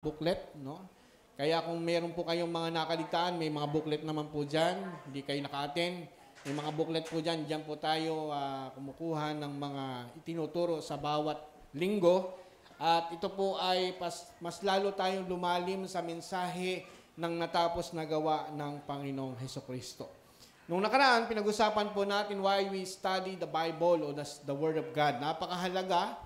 booklet, no? Kaya kung meron po kayong mga nakaligtaan, may mga booklet naman po dyan, hindi kayo naka-attend, may mga booklet po dyan, dyan po tayo kumukuha ng mga itinuturo sa bawat linggo. At ito po ay mas lalo tayong lumalim sa mensahe ng natapos na gawa ng Panginoong Hesukristo. Nung nakaraan, pinag-usapan po natin why we study the Bible o the Word of God. Napakahalaga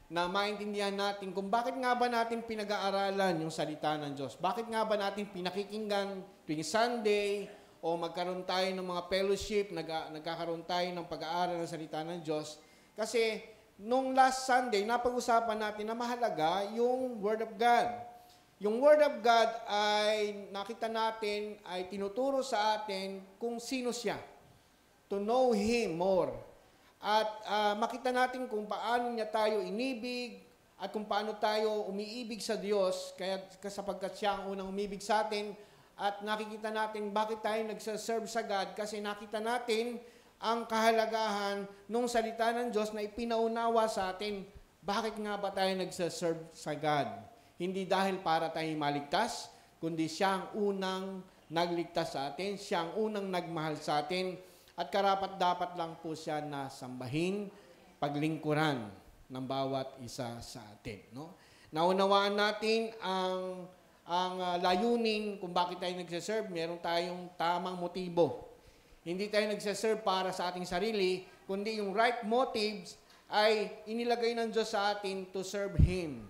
na maintindihan natin kung bakit nga ba natin pinag-aaralan yung salita ng Diyos. Bakit nga ba natin pinakikinggan tuwing Sunday o magkaroon tayo ng mga fellowship, nagkakaroon tayo ng pag-aaral ng salita ng Diyos. Kasi nung last Sunday, napag-usapan natin na mahalaga yung Word of God. Yung Word of God ay nakita natin, ay tinuturo sa atin kung sino siya. To know Him more. At makita natin kung paano niya tayo inibig at kung paano tayo umiibig sa Diyos kaya sapagkat siya ang unang umibig sa atin at nakikita natin bakit tayo nagsaserve sa God kasi nakita natin ang kahalagahan ng salita ng Diyos na ipinaunawa sa atin. Bakit nga ba tayo nagsaserve sa God? Hindi dahil para tayo maligtas, kundi siya ang unang nagligtas sa atin, siya ang unang nagmahal sa atin. At karapat-dapat lang po siya na sambahin, paglingkuran ng bawat isa sa atin. No? Naunawaan natin ang layunin kung bakit tayo nagsaserve. Meron tayong tamang motibo. Hindi tayo nagsaserve para sa ating sarili, kundi yung right motives ay inilagay ng Diyos sa atin to serve Him.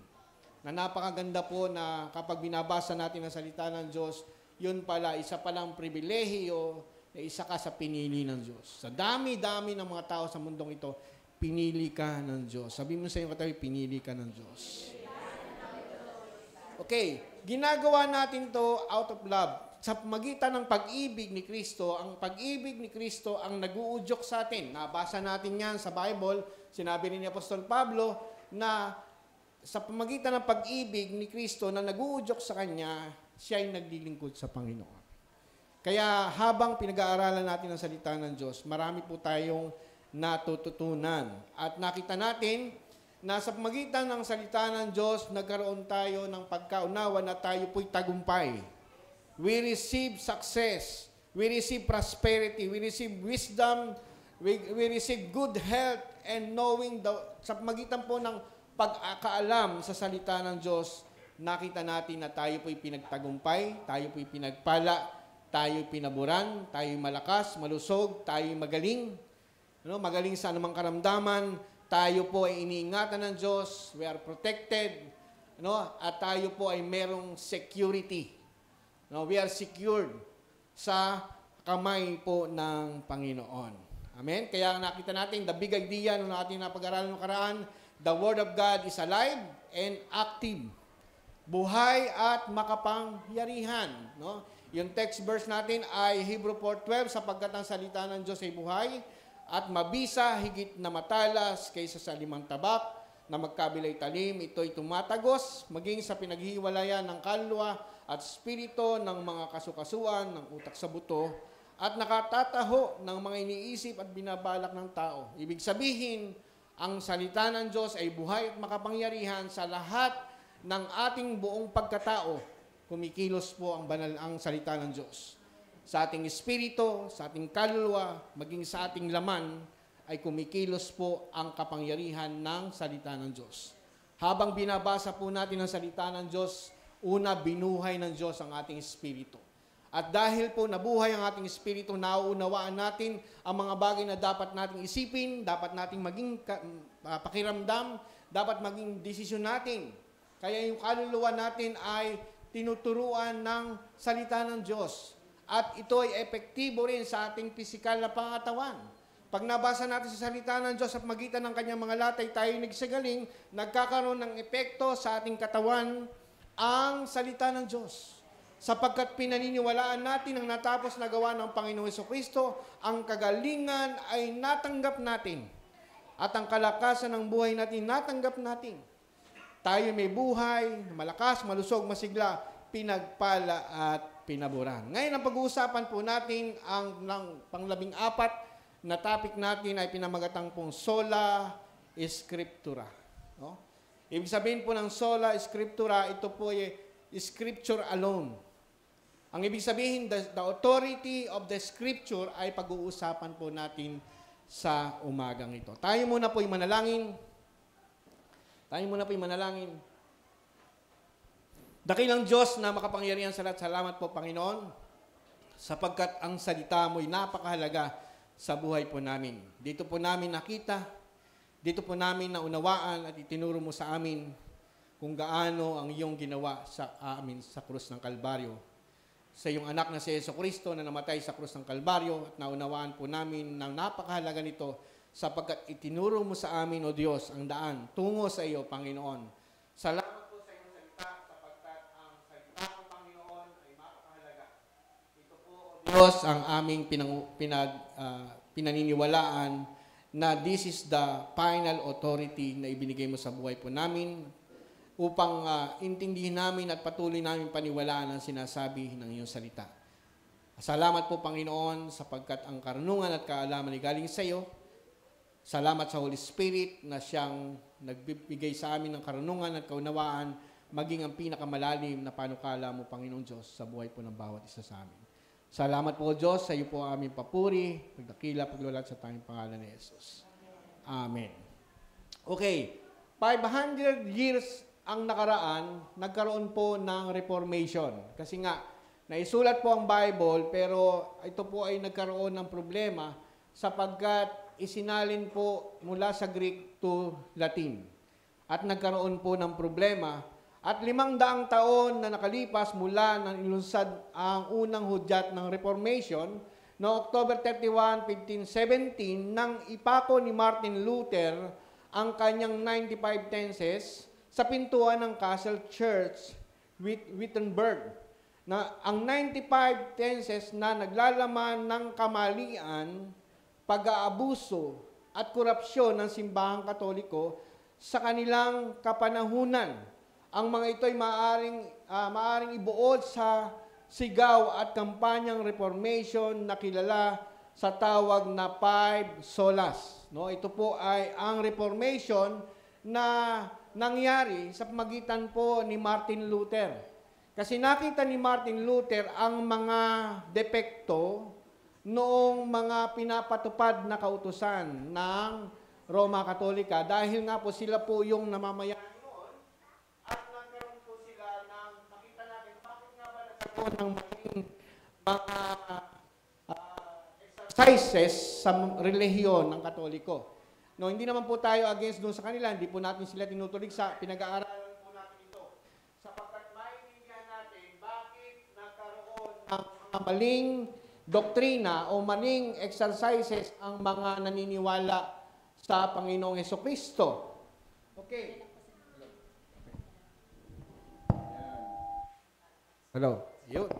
Na napakaganda po na kapag binabasa natin ang salita ng Diyos, yun pala, isa palang pribilehiyo na isa ka sa pinili ng Diyos. Sa dami-dami ng mga tao sa mundong ito, pinili ka ng Diyos. Sabi mo sa iyong katabi, pinili ka ng Diyos. Okay, ginagawa natin to out of love. Sa magitan ng pag-ibig ni Kristo, ang pag-ibig ni Kristo ang nag-uudyok sa atin. Nabasa natin yan sa Bible, sinabi rin ni Apostol Pablo na sa pamagitan ng pag-ibig ni Kristo na nag-uudyok sa Kanya, siya ay naglilingkod sa Panginoon. Kaya habang pinag-aaralan natin ang salita ng Diyos, marami po tayong natututunan. At nakita natin na sa pamagitan ng salita ng Diyos, nagkaroon tayo ng pagkaunawa na tayo po'y tagumpay. We receive success. We receive prosperity. We receive wisdom. We receive good health and knowing sa pamagitan po ng pagkaalam sa salita ng Diyos, nakita natin na tayo po'y pinagtagumpay, tayo po'y pinagpala, tayo pinaburan, tayo malakas, malusog, tayo magaling. Magaling sa anumang karamdaman, tayo po ay iniingatan ng Diyos, we are protected, at tayo po ay merong security. We are secured sa kamay po ng Panginoon. Amen? Kaya nakita natin, the big idea nung ating napag-aralan ng karaan, the Word of God is alive and active. Buhay at makapangyarihan. Yung text verse natin ay Hebrew 4:12, sapagkat ang salita ng Diyos ay buhay at mabisa higit na matalas kaysa sa limang tabak na magkabilay talim. Ito'y tumatagos maging sa pinaghiwalayan ng kaluluwa at espiritu ng mga kasukasuan ng utak sa buto at nakatataho ng mga iniisip at binabalak ng tao. Ibig sabihin, ang salita ng Diyos ay buhay at makapangyarihan sa lahat ng ating buong pagkatao. Kumikilos po ang salita ng Diyos. Sa ating espiritu, sa ating kaluluwa, maging sa ating laman, ay kumikilos po ang kapangyarihan ng salita ng Diyos. Habang binabasa po natin ang salita ng Diyos, una, binuhay ng Diyos ang ating espiritu. At dahil po nabuhay ang ating espiritu, nauunawaan natin ang mga bagay na dapat nating isipin, dapat nating maging pakiramdam, dapat maging desisyon natin. Kaya yung kaluluwa natin ay tinuturuan ng salita ng Diyos. At ito ay epektibo rin sa ating pisikal na pangatawan. Pag nabasa natin sa salita ng Diyos at magitan ng kanyang mga latay, tayo nagsagaling, nagkakaroon ng epekto sa ating katawan ang salita ng Diyos. Sapagkat pinaniniwalaan natin ang natapos na gawa ng Panginoong Hesukristo, ang kagalingan ay natanggap natin. At ang kalakasan ng buhay natin, natanggap natin. Tayo may buhay, malakas, malusog, masigla, pinagpala at pinaburan. Ngayon, ang pag-uusapan po natin ang pang-14 na topic natin ay pinamagatang pong Sola Scriptura. Ibig sabihin po ng Sola Scriptura, ito po ay Scripture alone. Ang ibig sabihin, the authority of the Scripture ay pag-uusapan po natin sa umagang ito. Tayo muna po'y manalangin. Dakilang Diyos na makapangyarihan sa lahat, salamat po, Panginoon, sapagkat ang salita mo'y napakahalaga sa buhay po namin. Dito po namin nakita, dito po namin naunawaan at itinuro mo sa amin kung gaano ang iyong ginawa sa amin sa krus ng Kalbaryo. Sa iyong anak na si Jesucristo na namatay sa krus ng Kalbaryo at naunawaan po namin na napakahalaga nito sapagkat itinuro mo sa amin, O Diyos, ang daan tungo sa iyo, Panginoon. Salamat po sa iyong salita sapagkat ang salita mo, Panginoon, ay napakahalaga. Ito po, O Diyos, ang aming pinaniniwalaan na this is the final authority na ibinigay mo sa buhay po namin upang intindihin namin at patuloy namin paniwalaan ang sinasabi ng iyong salita. Salamat po, Panginoon, sapagkat ang karunungan at kaalaman ay galing sa iyo. Salamat sa Holy Spirit na siyang nagbibigay sa amin ng karunungan at kaunawaan maging ang pinakamalalim na panukala mo, Panginoon Diyos, sa buhay po ng bawat isa sa amin. Salamat po, Diyos, sa iyo po ang aming papuri, pagdakila, paglulat sa tanging pangalan ni Jesus. Amen. Okay, 500 years ang nakaraan, nagkaroon po ng Reformation. Kasi nga, naisulat po ang Bible, pero ito po ay nagkaroon ng problema sapagkat isinalin po mula sa Greek to Latin. At nagkaroon po ng problema. At 500 taon na nakalipas mula nang ilunsad ang unang hudyat ng Reformation, no October 31, 1517, nang ipako ni Martin Luther ang kanyang 95 Theses sa pintuan ng Castle Church, Wittenberg, na ang 95 Theses na naglalaman ng kamalian, pag-aabuso at korupsyon ng simbahang Katoliko sa kanilang kapanahunan. Ang mga ito ay maaaring ibuod sa sigaw at kampanyang Reformation na kilala sa tawag na Five Solas. No, ito po ay ang Reformation na nangyari sa pamagitan po ni Martin Luther. Kasi nakita ni Martin Luther ang mga depekto noong mga pinapatupad na kautusan ng Roma Katolika dahil nga po sila po yung namamayani noon at nagkaroon po sila ng nakita natin bakit nga ba nagkaroon ng mga exercises sa relihiyon ng Katoliko. No, hindi naman po tayo against doon sa kanila, hindi po natin sila tinutulig sa pinag-aaralan po natin ito. Sapagkat maintindihan natin bakit nagkaroon ng mga maling doktrina o maling exercises ang mga naniniwala sa Panginoong Hesukristo. Okay. Hello. Yun.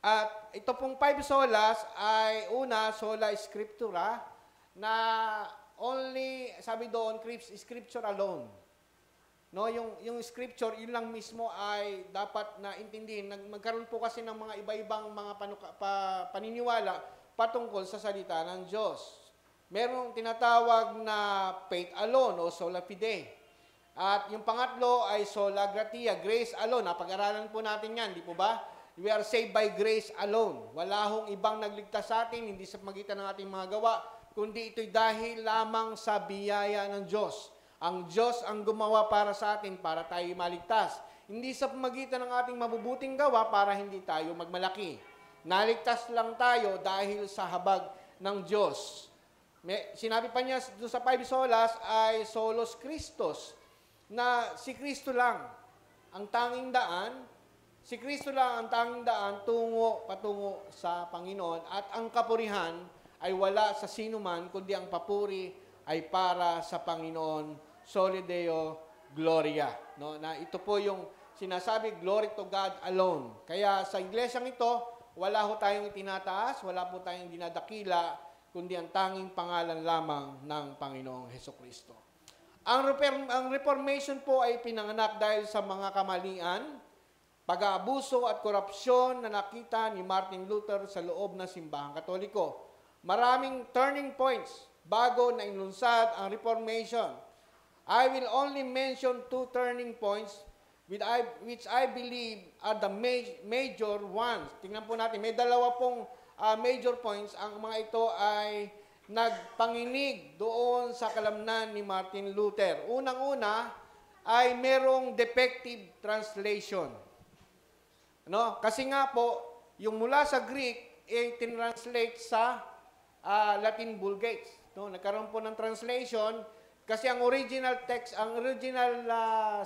At ito pong 5 solas ay una, sola scriptura, na only, sabi doon, scripture alone. No, yung scripture, yun lang mismo ay dapat na intindihin. Magkaroon po kasi ng mga iba-ibang mga paniniwala patungkol sa salita ng Diyos. Merong tinatawag na faith alone o sola fide. At yung pangatlo ay sola gratia, grace alone. Napag-aralan po natin yan, di po ba? We are saved by grace alone. Wala hong ibang nagligtas sa atin, hindi sa magitan ng ating mga gawa, kundi ito'y dahil lamang sa biyaya ng Diyos. Ang Diyos ang gumawa para sa atin, para tayo maligtas. Hindi sa pamagitan ng ating mabubuting gawa para hindi tayo magmalaki. Naligtas lang tayo dahil sa habag ng Diyos. Sinabi pa niya doon sa 5 solas ay solos Christos, na si Kristo lang ang tanging daan, si Kristo lang ang tanging daan patungo sa Panginoon at ang kapurihan ay wala sa sino man, kundi ang papuri ay para sa Panginoon, Soli Deo Gloria. No? Na ito po yung sinasabi, glory to God alone. Kaya sa iglesyang ito, wala ho tayong itinataas, wala po tayong dinadakila, kundi ang tanging pangalan lamang ng Panginoong Hesukristo. Ang Reformation po ay pinanganak dahil sa mga kamalian, pag-aabuso at korupsyon na nakita ni Martin Luther sa loob ng simbahang Katoliko. Maraming turning points bago na inunsad ang Reformation. I will only mention 2 turning points which I believe are the major ones. Tingnan po natin, may dalawa pong major points. Ang mga ito ay nagpanginig doon sa kalamnan ni Martin Luther. Unang-una ay merong defective translation. No? Kasi nga po, yung mula sa Greek, tinranslate sa Latin Vulgate. No? Nagkaroon po ng translation kasi ang original text, ang original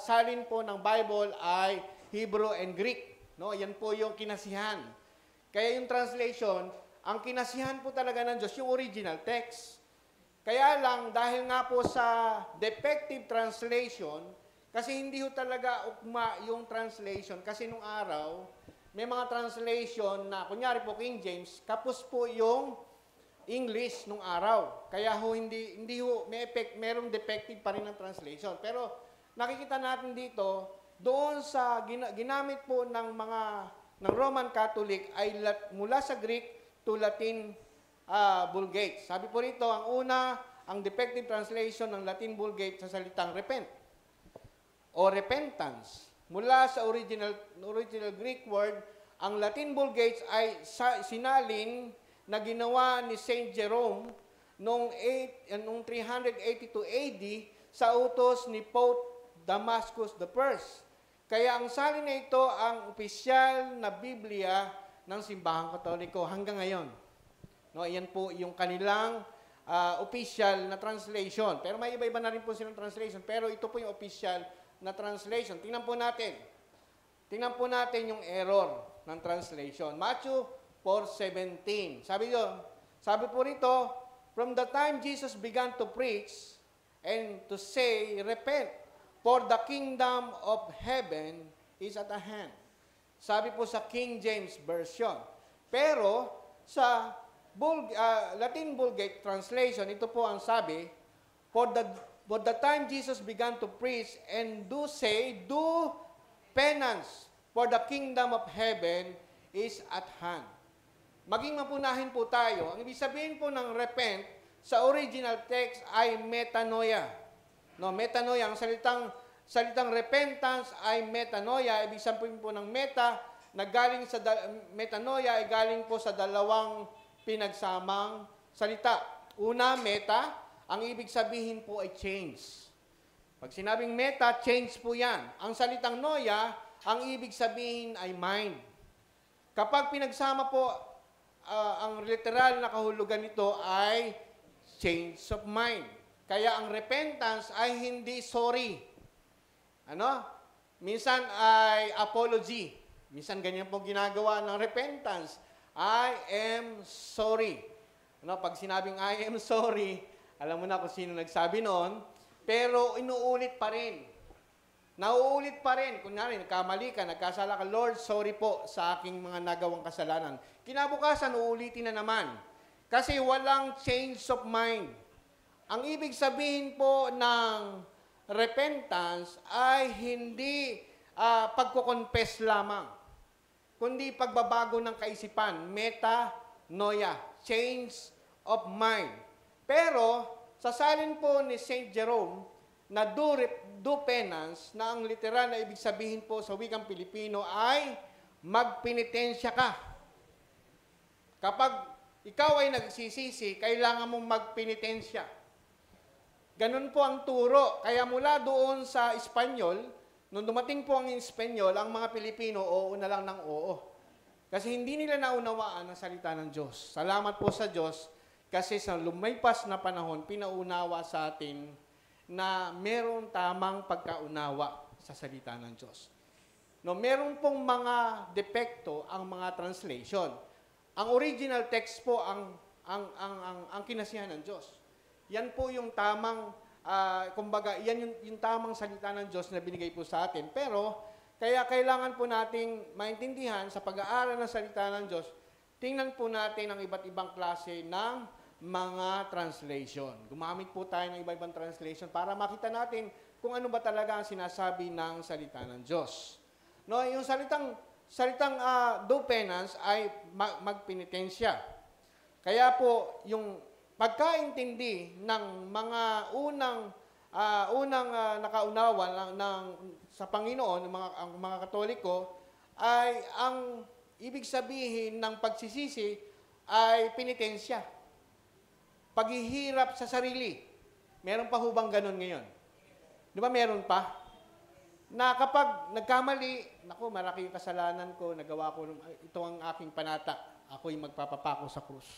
salin po ng Bible ay Hebrew and Greek. No? Yan po yung kinasihan. Kaya yung translation, ang kinasihan po talaga ng Diyos, yung original text. Kaya lang, dahil nga po sa defective translation, kasi hindi ho talaga ukma yung translation. Kasi nung araw, may mga translation na, kunyari po King James, kapos po yung English nung araw. Kaya ho, hindi ho, merong defective pa rin ng translation. Pero nakikita natin dito, doon sa ginamit po ng Roman Catholic ay mula sa Greek to Latin Vulgate. Sabi po rito, ang defective translation ng Latin Vulgate sa salitang repent o repentance. Mula sa original Greek word, ang Latin Vulgate ay sinalin na ginawa ni Saint Jerome noong 382 AD sa utos ni Pope Damascus I. Kaya ang salin na ito ang opisyal na Biblia ng Simbahang Katoliko hanggang ngayon. No, yan po yung kanilang official na translation. Pero may iba-iba na rin po silang translation. Pero ito po yung official na translation. Tingnan po natin. Tingnan po natin yung error ng translation. Matthew 4:17. Sabi po rito, from the time Jesus began to preach and to say, repent, for the kingdom of heaven is at hand. Sabi po sa King James Version. Pero sa Latin Vulgate translation, ito po ang sabi, for the time Jesus began to preach and do penance, for the kingdom of heaven is at hand. Maging mapunahin po tayo, ang ibig sabihin po ng repent sa original text ay metanoia. No, metanoia, ang salitang repentance ay metanoia, ibig sabihin po ng metanoia ay galing po sa dalawang pinagsamang salita. Una, meta, ang ibig sabihin po ay change. Pag sinabing meta, change po yan. Ang salitang noia, ang ibig sabihin ay mind. Kapag pinagsama po, ang literal na kahulugan nito ay change of mind. Kaya ang repentance ay hindi sorry. Minsan ay apology. Minsan ganyan po ginagawa ng repentance. I am sorry. Pag sinabing I am sorry, alam mo na kung sino nagsabi noon, pero inuulit pa rin. Nauulit pa rin. Kunyari, nagkamali ka, nagkasala ka, Lord, sorry po sa aking mga nagawang kasalanan. Kinabukasan, uulitin na naman. Kasi walang change of mind. Ang ibig sabihin po ng repentance ay hindi pagko-confess lamang, kundi pagbabago ng kaisipan, metanoia, change of mind. Pero, sa salin po ni Saint Jerome, na do penance, na ang literal na ibig sabihin po sa wikang Pilipino ay magpenitensya ka. Kapag ikaw ay nagsisisi, kailangan mong magpenitensya. Ganun po ang turo. Kaya mula doon sa Espanyol, nung dumating po ang Espanyol, ang mga Pilipino, oo na lang ng oo. Kasi hindi nila naunawaan ang salita ng Diyos. Salamat po sa Diyos, kasi sa lumaypas na panahon, pinaunawa sa atin na meron tamang pagkaunawa sa salita ng Diyos. Meron pong mga depekto ang mga translation. Ang original text po ang kinasihan ng Diyos. Yan po yung tamang, kumbaga, yan yung tamang salita ng Diyos na binigay po sa atin. Pero, kaya kailangan po nating maintindihan sa pag-aaral ng salita ng Diyos, tingnan po natin ang iba't ibang klase ng mga translation. Gumamit po tayo ng iba-ibang translation para makita natin kung ano ba talaga ang sinasabi ng salita ng Diyos. Yung salitang do penance ay magpenitensya. Kaya po, yung pagkaintindi ng mga unang nakaunawa sa Panginoon, ang mga Katoliko, ay ang ibig sabihin ng pagsisisi ay penitensya. Paghihirap sa sarili. Meron pa hubang ganun ngayon? Di ba meron pa? Na kapag nagkamali, naku, malaki yung kasalanan ko, nagawa ko, ito ang aking panata. Ako'y magpapapako sa krus.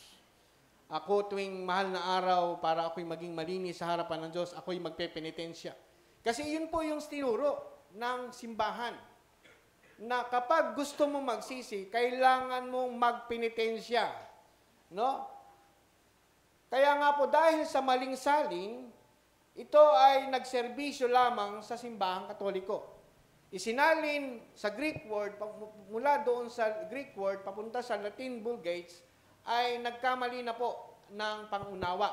Ako tuwing mahal na araw para ako'y maging malinis sa harapan ng Diyos, ako'y magpepenitensya. Kasi yun po yung tinuro ng simbahan. Na kapag gusto mo magsisi, kailangan mong magpenitensya. No? Kaya nga po dahil sa maling salin, ito ay nagserbisyo lamang sa simbahang Katoliko. Isinalin sa Greek word, mula doon sa Greek word, papunta sa Latin Vulgates, ay nagkamali na po ng pangunawa.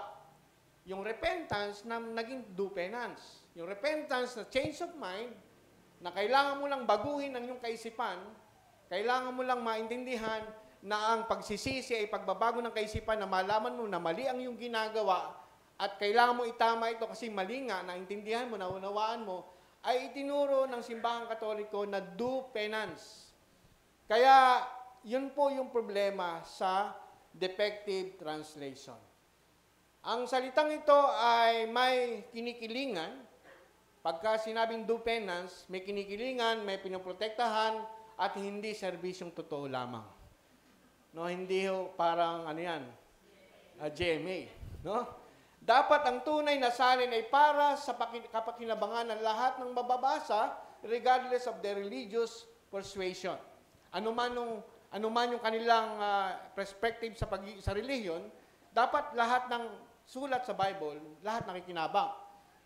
Yung repentance na naging due penance. Yung repentance na change of mind, na kailangan mo lang baguhin ang iyong kaisipan, kailangan mo lang maintindihan na ang pagsisisi ay pagbabago ng kaisipan na malaman mo na mali ang iyong ginagawa at kailangan mo itama ito kasi mali nga, naintindihan mo, naunawaan mo, ay itinuro ng simbahang Katoliko na due penance. Kaya, yun po yung problema sa defective translation. Ang salitang ito ay may kinikilingan. Pagka sinabing due penance, may kinikilingan, may pinoprotektahan, at hindi serbisyong totoo lamang. No, hindi parang GMA. No? Dapat ang tunay na salin ay para sa kapakinabangan ng lahat ng mababasa regardless of their religious persuasion. Ano man yung kanilang perspective sa relihiyon, dapat lahat ng sulat sa Bible, lahat nakikinabang.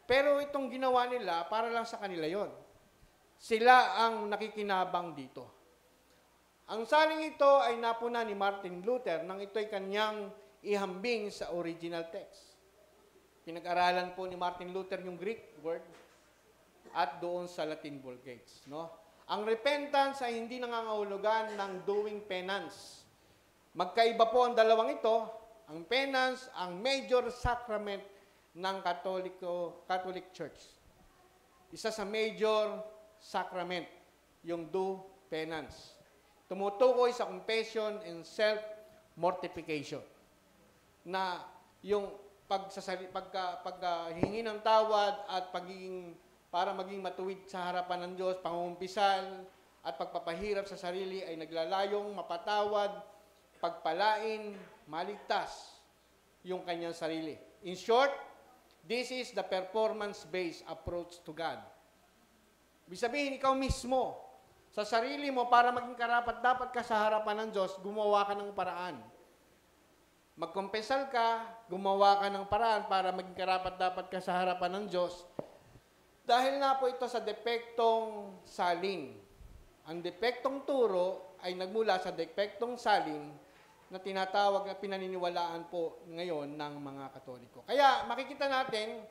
Pero itong ginawa nila, para lang sa kanila yon. Sila ang nakikinabang dito. Ang saling ito ay napuna ni Martin Luther nang ito'y kanyang ihambing sa original text. Pinag-aralan po ni Martin Luther yung Greek word at doon sa Latin Vulgates. No? Ang repentance ay hindi nangangahulugan ng doing penance. Magkaiba po ang dalawang ito. Ang penance, ang major sacrament ng Catholic Church. Isa sa major sacrament, yung due penance. Tumutukoy sa confession and self-mortification. Na yung paghingi ng tawad at para maging matuwid sa harapan ng Diyos, pangungumpisal at pagpapahirap sa sarili ay naglalayong mapatawad, pagpalain, maligtas yung kanyang sarili. In short, this is the performance-based approach to God. Ibig sabihin, ikaw mismo, sa sarili mo, para maging karapat-dapat ka sa harapan ng Diyos, gumawa ka ng paraan. Magkumpensal ka, gumawa ka ng paraan para maging karapat-dapat ka sa harapan ng Diyos. Dahil na po ito sa depektong salin. Ang depektong turo ay nagmula sa depektong salin na tinatawag na pinaniniwalaan po ngayon ng mga Katoliko. Kaya makikita natin,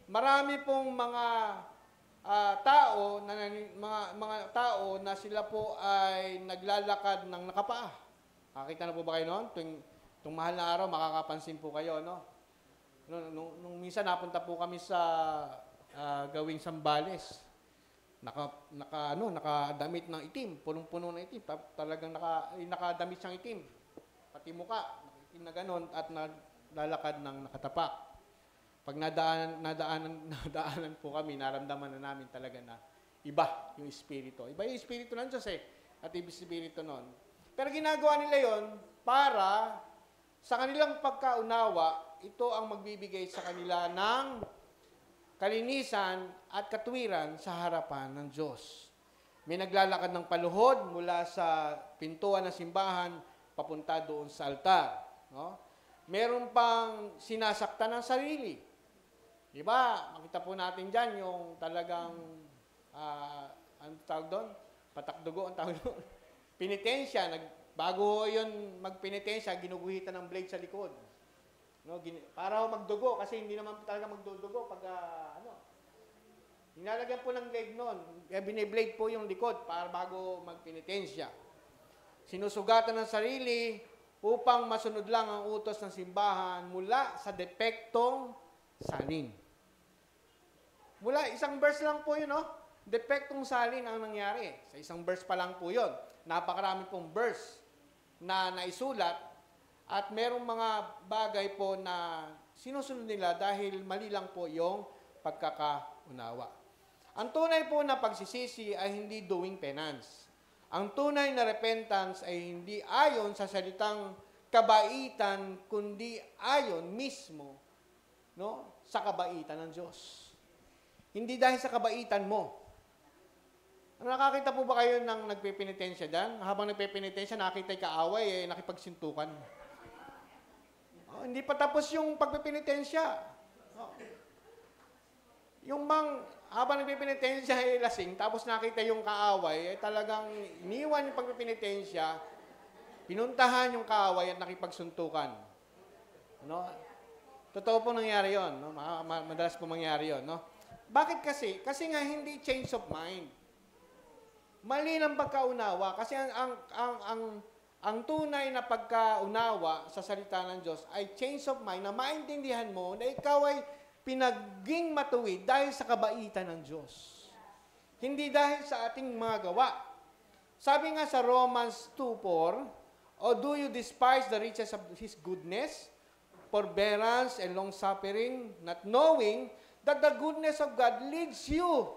marami pong mga tao na sila po ay naglalakad ng nakapaa. Nakita na po ba kayo noon? Itong mahal na araw, makakapansin po kayo, no? Nung minsan napunta po kami sa gawing Sambales. Nakadamit ng itim, punong-puno ng itim. Talagang nakadamit siyang itim. Pati muka, itim na ganon at nalalakad ng nakatapak. Pag nadaanan po kami, naramdaman na namin talaga na iba yung espiritu. Iba yung espiritu ng Diyos at iba yung espiritu nun. Pero ginagawa nila yon para sa kanilang pagkaunawa, ito ang magbibigay sa kanila ng kalinisan at katwiran sa harapan ng Diyos. May naglalakad ng paluhod mula sa pintuan ng simbahan papunta doon sa altar. No? Meron pang sinasaktan ng sarili. Diba? Makita po natin dyan yung talagang, anong tawag doon? Patakdugo ang tawag doon. Penitensya. Bago yun magpenitensya, ginuguhitan ng blade sa likod. No? Para magdugo, kasi hindi naman talaga magdudugo pag, nilalagyan po ng blade noon. Bine-blade po yung likod para bago magpenitensya. Sinusugatan ng sarili upang masunod lang ang utos ng simbahan mula sa depektong salin. Mula isang verse lang po yun, no? Depektong salin ang nangyari. Sa isang verse pa lang po yun. Napakarami pong verse na naisulat at merong mga bagay po na sinusunod nila dahil mali lang po yung pagkakaunawa. Ang tunay po na pagsisisi ay hindi doing penance. Ang tunay na repentance ay hindi ayon sa salitang kabaitan, kundi ayon mismo, no, sa kabaitan ng Diyos. Hindi dahil sa kabaitan mo. Nakakita po ba kayo ng nagpepenitensya dyan? Habang nagpepenitensya, nakita yung kaaway, nakipagsintukan. Hindi pa tapos yung pagpepenitensya. Yung habang nagpepenitensya, lasing, tapos nakita yung kaaway, talagang iniwan yung pagpepenitensya, pinuntahan yung kaaway at nakipagsuntukan. No? Totoo po nangyari yun. No? Madalas po mangyari yun. No? Bakit kasi? Kasi nga hindi change of mind. Mali ng pagkaunawa. Kasi ang tunay na pagkaunawa sa salita ng Diyos ay change of mind na maintindihan mo na ikaw ay pinaging matuwid dahil sa kabaitan ng Diyos. Hindi dahil sa ating mga gawa. Sabi nga sa Romans 2:4, "O do you despise the riches of His goodness, forbearance, and long-suffering, not knowing that the goodness of God leads you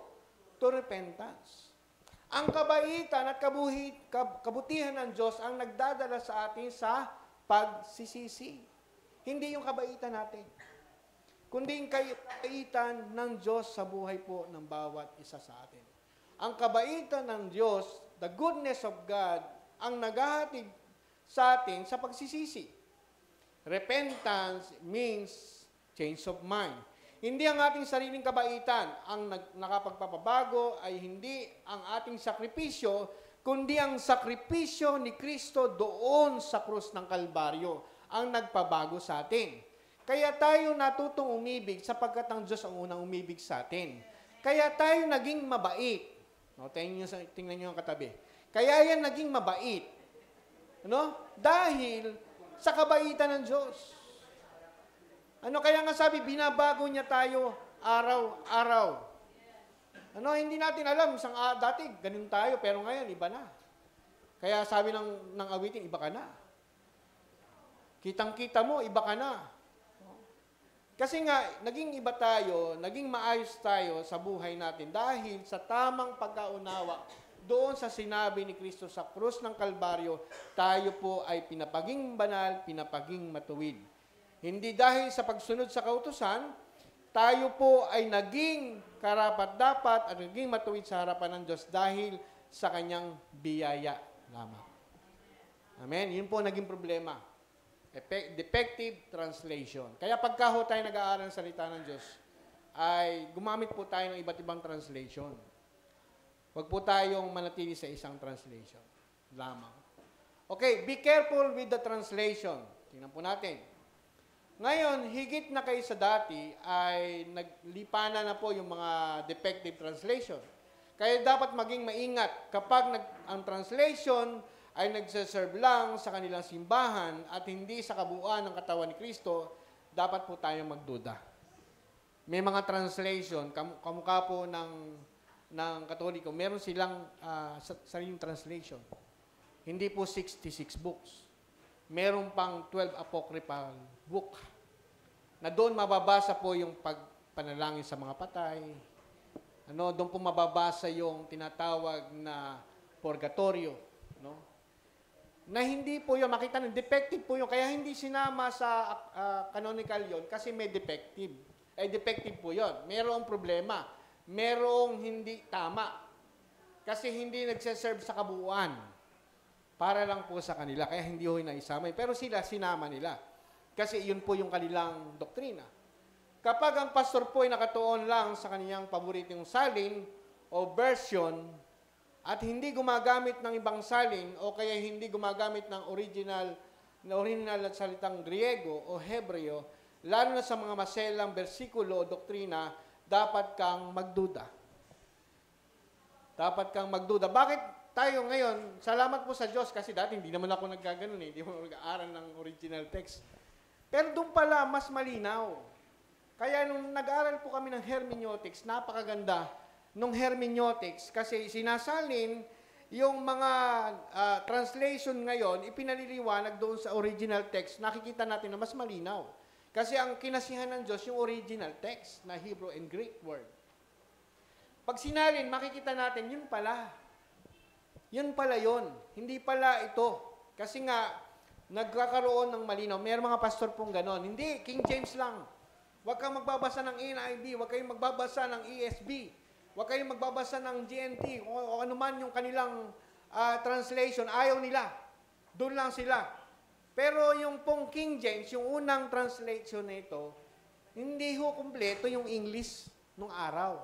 to repentance." Ang kabaitan at kabutihan ng Diyos ang nagdadala sa atin sa pagsisisi. Hindi yung kabaitan natin, kundi yung kabaitan ng Diyos sa buhay po ng bawat isa sa atin. Ang kabaitan ng Diyos, the goodness of God, ang naghahatid sa atin sa pagsisisi. Repentance means change of mind. Hindi ang ating sariling kabaitan ang nakapagpapabago, ay hindi ang ating sakripisyo, kundi ang sakripisyo ni Kristo doon sa krus ng Kalbaryo ang nagpabago sa atin. Kaya tayo natutong umibig sapagkat ang Diyos ang unang umibig sa atin. Kaya tayo naging mabait. No, tingnan niyo ang katabi. Kaya yan naging mabait. No? Dahil sa kabaitan ng Diyos. Kaya nga sabi, binabago niya tayo araw-araw. Hindi natin alam, dati ganun tayo, pero ngayon, iba na. Kaya sabi ng awitin, iba ka na. Kitang-kita mo, iba ka na. Kasi nga, naging iba tayo, naging maayos tayo sa buhay natin dahil sa tamang pagkaunawa doon sa sinabi ni Kristo sa krus ng Kalbaryo, tayo po ay pinapaging banal, pinapaging matuwid. Hindi dahil sa pagsunod sa kautusan, tayo po ay naging karapat-dapat at naging matuwid sa harapan ng Diyos dahil sa Kanyang biyaya lamang. Amen? Yun po naging problema. Defective translation. Kaya pagka ho tayo nag-aaral ng salita ng Diyos, ay gumamit po tayo ng iba't ibang translation. Huwag po tayong manatili sa isang translation lamang. Okay, be careful with the translation. Tingnan po natin. Ngayon, higit na kaysa dati ay naglipanan na po yung mga defective translation. Kaya dapat maging maingat kapag ang translation ay nagsaserve lang sa kanilang simbahan at hindi sa kabuuan ng katawan ni Kristo, dapat po tayong magduda. May mga translation, kamukha po ng Katoliko, meron silang sariling translation. Hindi po 66 books. Meron pang 12 apocryphal book na doon mababasa po yung pagpanalangin sa mga patay. Doon po mababasa yung tinatawag na purgatorio, no? Na hindi po yun, makita ng defective po yun, kaya hindi sinama sa canonical yun kasi may defective. Defective po yun. Merong problema. Merong hindi tama. Kasi hindi nagsaserve sa kabuuan. Para lang po sa kanila. Kaya hindi ho naisama. Pero sila, sinama nila. Kasi yun po yung kanilang doktrina. Kapag ang pastor po ay nakatuon lang sa kaniyang paboritong salin o version at hindi gumagamit ng ibang salin o kaya hindi gumagamit ng original na salitang Griego o Hebreo, lalo na sa mga maselang bersikulo o doktrina, dapat kang magduda. Dapat kang magduda. Bakit tayo ngayon, salamat po sa Diyos kasi dati hindi naman ako nagkaganon hindi mo nag-aaral ng original text. Pero doon pala, mas malinaw. Kaya nung nag-aaral po kami ng hermeneutics, napakaganda nung hermeneutics kasi sinasalin yung mga translation ngayon, ipinaliliwanag doon sa original text, nakikita natin na mas malinaw. Kasi ang kinasihan ng Diyos, yung original text na Hebrew and Greek word. Pag sinalin, makikita natin, yun pala. Yun pala yun. Hindi pala ito. Kasi nga, nagkakaroon ng malinaw. May mga pastor pong ganon. Hindi, King James lang. Huwag kang magbabasa ng NIV, huwag kayong magbabasa ng ESV, huwag kayong magbabasa ng GNT, o ano man yung kanilang translation, ayaw nila. Doon lang sila. Pero yung pong King James, yung unang translation nito, hindi ho kumpleto yung English nung araw.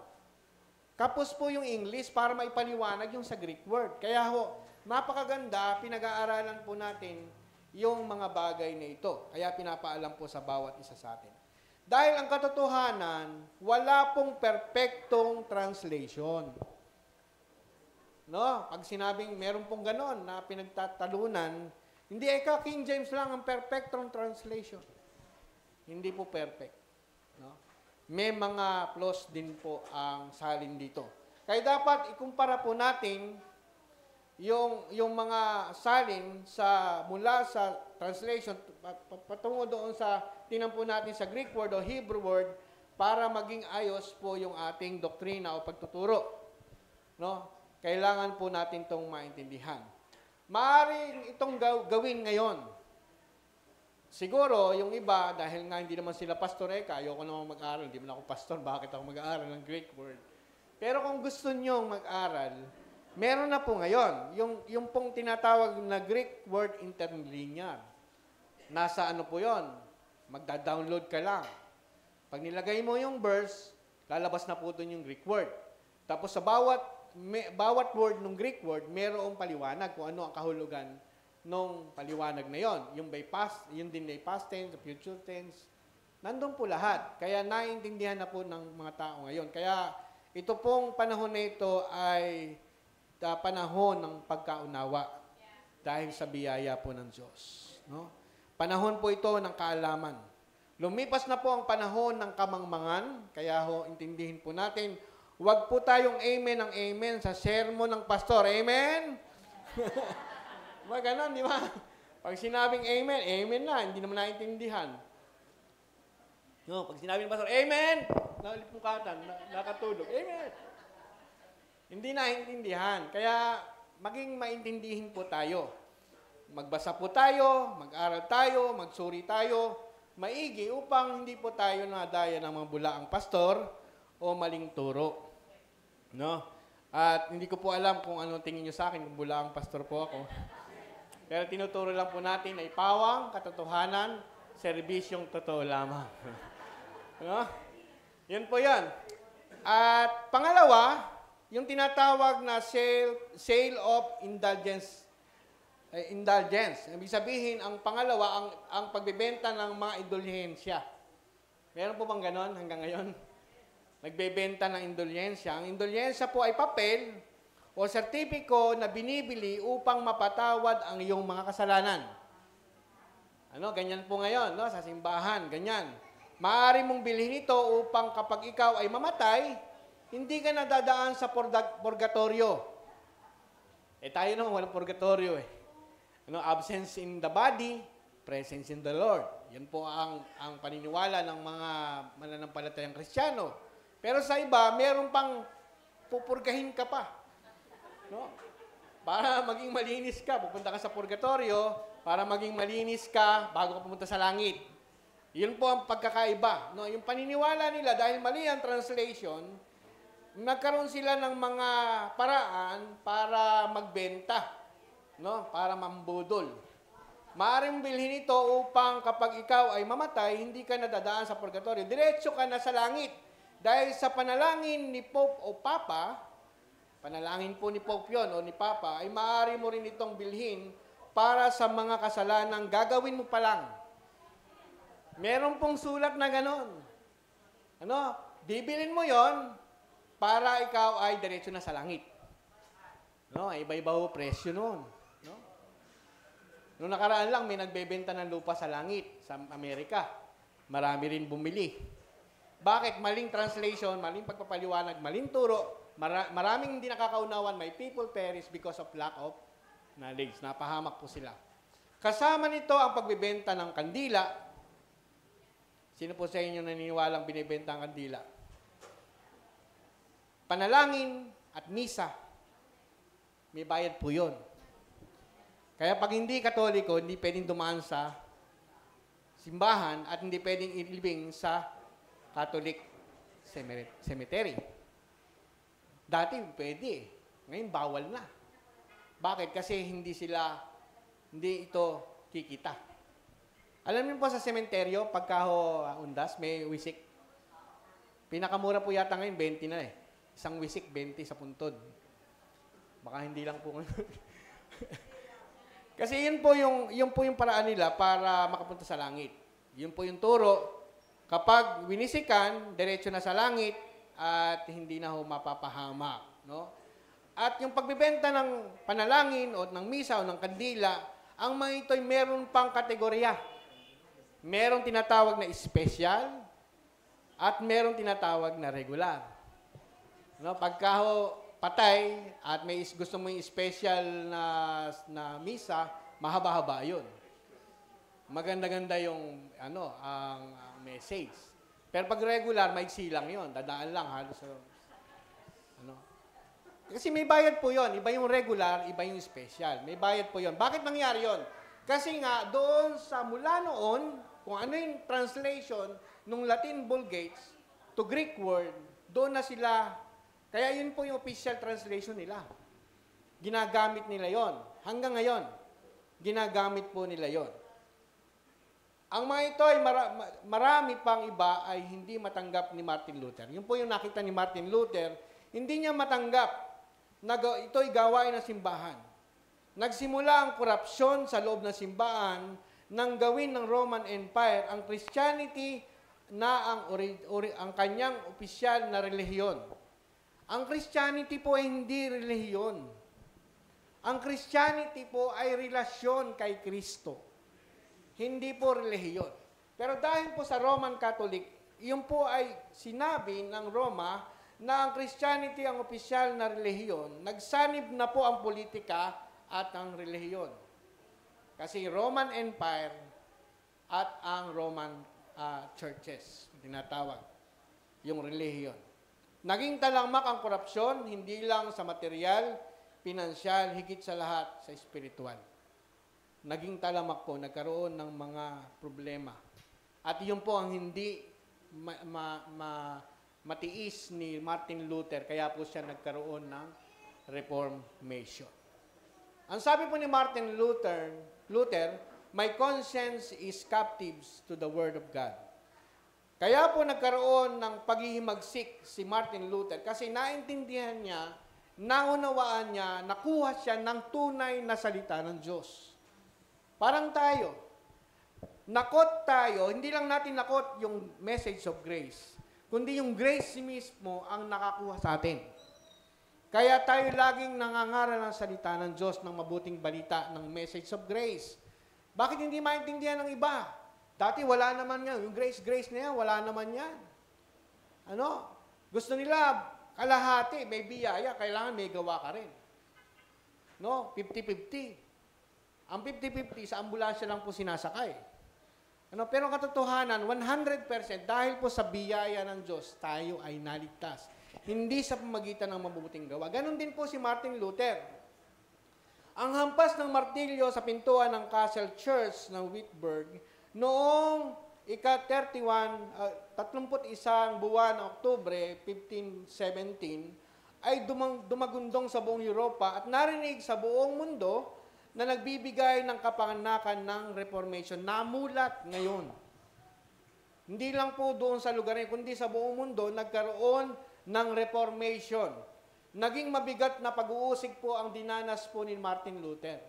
Kapos po yung English para maipaliwanag yung sa Greek word. Kaya ho, napakaganda, pinag-aaralan po natin yung mga bagay na ito. Kaya pinapaalam po sa bawat isa sa atin. Dahil ang katotohanan, wala pong perpektong translation. No? Pag sinabing meron pong ganon na pinagtatalunan, hindi King James lang ang perpektong translation. Hindi po perfect. No? May mga flaws din po ang salin dito. Kaya dapat ikumpara po natin yung mga salin mula sa translation patungo doon sa tinampo natin sa Greek word o Hebrew word para maging ayos po yung ating doktrina o pagtuturo. No? Kailangan po natin itong maintindihan. Maaaring itong gawin ngayon. Siguro, yung iba, dahil nga hindi naman sila pastor, ayoko naman mag-aral, hindi man ako pastor, bakit ako mag-aaral ng Greek word? Pero kung gusto nyong mag-aral, meron na po ngayon, yung pong tinatawag na Greek word interlinear. Nasa ano po yon? Magda-download ka lang. Pag nilagay mo yung verse, lalabas na po doon yung Greek word. Tapos sa bawat word ng Greek word, mayroong paliwanag kung ano ang kahulugan nung paliwanag na yon. Yung by past, yung din by past tense, future tense, nandun po lahat. Kaya naiintindihan na po ng mga tao ngayon. Kaya ito pong panahon na ito ay panahon ng pagkaunawa dahil sa biyaya po ng Diyos. No? Panahon po ito ng kaalaman. Lumipas na po ang panahon ng kamangmangan, kaya intindihin po natin, huwag po tayong amen ng amen sa sermon ng pastor. Amen? Diba ganon, di ba? Pag sinabing amen, amen na, hindi naman naintindihan. No, pag sinabing ng pastor, amen! Nalipungkatan, nakatulog, amen! Hindi naintindihan. Kaya maging maintindihin po tayo. Magbasa po tayo, mag-aral tayo, magsuri tayo, maigi upang hindi po tayo nadaya ng mga bulaang pastor o maling turo. No? At hindi ko po alam kung ano tingin nyo sa akin kung bulaang pastor po ako. Pero tinuturo lang po natin ay pawang, katotohanan, serbisyong totoo lamang. No? Yun po yan. At pangalawa, yung tinatawag na sale of indulgence. Ibig sabihin, ang pangalawa, ang pagbebenta ng mga indulhensya. Meron po bang ganon hanggang ngayon? Nagbebenta ng indulhensya. Ang indulhensya po ay papel o sertipiko na binibili upang mapatawad ang iyong mga kasalanan. Ganyan po ngayon, no? Sa simbahan, ganyan. Maaari mong bilhin ito upang kapag ikaw ay mamatay, hindi ka nadadaan sa purgatorio. Tayo naman, walang purgatorio absence in the body, presence in the Lord. Yan po ang paniniwala ng mga mananampalatayang Kristiyano. Pero sa iba, meron pang pupurgahin ka pa. No? Para maging malinis ka, pupunta ka sa purgatorio, para maging malinis ka bago ka pumunta sa langit. Yun po ang pagkakaiba. No? Yung paniniwala nila, dahil mali ang translation, nagkaroon sila ng mga paraan para magbenta. No? Para mambudol. Maaaring bilhin ito upang kapag ikaw ay mamatay, hindi ka nadadaan sa purgatorio. Diretso ka na sa langit. Dahil sa panalangin ni Pope o Papa, panalangin po ni Pope yun o ni Papa, ay maaari mo rin itong bilhin para sa mga kasalanang gagawin mo pa lang. Meron pong sulat na ganon. Bibilin mo yon para ikaw ay diretso na sa langit. Iba-iba ho presyo noon. Noong nakaraan lang, may nagbebenta ng lupa sa langit, sa Amerika. Marami rin bumili. Bakit? Maling translation, maling pagpapaliwanag, maling turo, maraming hindi nakakaunawan, may people perish because of lack of knowledge. Napahamak po sila. Kasama nito ang pagbibenta ng kandila. Sino po sa inyo naniniwalang binibenta ang kandila? Panalangin at misa. May bayad po yun. Kaya pag hindi Katoliko, hindi pwedeng dumaan sa simbahan at hindi pwedeng ilibing sa Catholic cemetery. Dati pwede. Ngayon bawal na. Bakit? Kasi hindi ito kikita. Alam niyo po sa sementeryo, pagka undas, may wisik. Pinakamura po yata ngayon, 20 na eh. Isang wisik, 20 sa puntod. Baka hindi lang po. Kasi yun po yung paraan nila para makapunta sa langit. Yun po yung turo. Kapag winisikan, diretso na sa langit at hindi na mapapahamak. No? At yung pagbibenta ng panalangin o ng misa o ng kandila, ang mga ito'y meron pang kategorya. Merong tinatawag na special at merong tinatawag na regular. No? Pagka patay at may gusto mo yung special na misa, mahaba-haba yun. Maganda-ganda yung ang message. Pero pag regular, maiksi lang yun. Dadaan lang halos. Kasi may bayad po yun. Iba yung regular, iba yung special. May bayad po yun. Bakit nangyari yun? Kasi nga, doon sa mula noon, kung ano yung translation ng Latin Vulgate to Greek word, doon na sila, kaya yun po yung official translation nila. Ginagamit nila yon. Hanggang ngayon, ginagamit po nila yon. Ang mga ito ay marami pang iba ay hindi matanggap ni Martin Luther. Yun po yung nakita ni Martin Luther, hindi niya matanggap na ito'y gawain ng simbahan. Nagsimula ang korupsyon sa loob ng simbahan nang gawin ng Roman Empire ang Christianity na ang kanyang opisyal na relihiyon. Ang Christianity po ay hindi relihiyon. Ang Christianity po ay relasyon kay Kristo. Hindi po relihiyon. Pero dahil po sa Roman Catholic, yun po ay sinabi ng Roma na ang Christianity ang opisyal na relihiyon, nagsanib na po ang politika at ang relihiyon. Kasi Roman Empire at ang Roman churches, tinatawag, yung relihiyon. Naging talangmak ang korupsyon, hindi lang sa material, pinansyal, higit sa lahat sa spiritual. Naging talamak po, nagkaroon ng mga problema. At yun po ang hindi matiis ni Martin Luther, kaya po siya nagkaroon ng Reformation. Ang sabi po ni Martin Luther, my conscience is captives to the Word of God. Kaya po nagkaroon ng paghihimagsik si Martin Luther kasi naintindihan niya, naunawaan niya, nakuha siya ng tunay na salita ng Diyos. Parang tayo. Nakot tayo, hindi lang natin nakot yung message of grace, kundi yung grace mismo ang nakakuha sa atin. Kaya tayo laging nangangaral ng salita ng Diyos ng mabuting balita ng message of grace. Bakit hindi maintindihan ng iba? Dati wala naman yan. Yung grace na yan, wala naman yan. Gusto nila kalahati, may biyaya, kailangan may gawa ka rin. 50-50. Ang 50-50 sa ambulansya lang po sinasakay. Pero katotohanan, 100% dahil po sa biyaya ng Diyos, tayo ay naligtas. Hindi sa pamagitan ng mabubuting gawa. Ganon din po si Martin Luther. Ang hampas ng martilyo sa pintuan ng Castle Church ng Wittenberg noong ika-31 buwan ng Oktubre 1517 ay dumagundong sa buong Europa at narinig sa buong mundo na nagbibigay ng kapanganakan ng Reformation. Namulat ngayon. Hindi lang po doon sa lugar niya, kundi sa buong mundo nagkaroon ng Reformation. Naging mabigat na pag-uusig po ang dinanas po ni Martin Luther.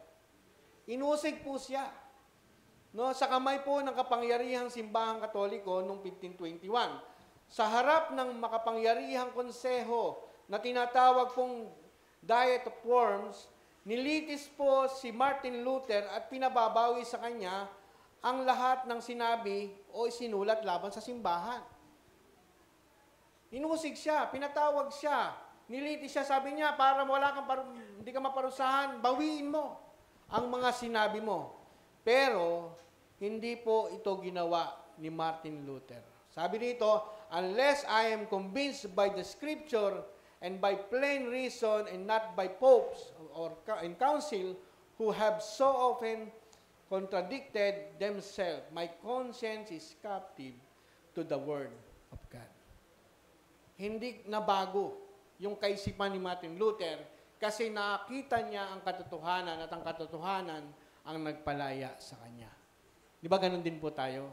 Inusig po siya. Sa kamay po ng kapangyarihang simbahang Katoliko noong 1521. Sa harap ng makapangyarihang konseho na tinatawag pong Diet of Worms, nilitis po si Martin Luther at pinababawi sa kanya ang lahat ng sinabi o isinulat laban sa simbahan. Inusig siya, pinatawag siya, niliti siya, sabi niya, para hindi ka maparusahan, bawiin mo ang mga sinabi mo. Pero, hindi po ito ginawa ni Martin Luther. Sabi dito, unless I am convinced by the scripture and by plain reason and not by popes and council who have so often contradicted themselves, my conscience is captive to the word of God. Hindi nabago yung kaisipan ni Martin Luther kasi nakita niya ang katotohanan at ang katotohanan ang nagpalaya sa kanya. Di ba ganun din po tayo?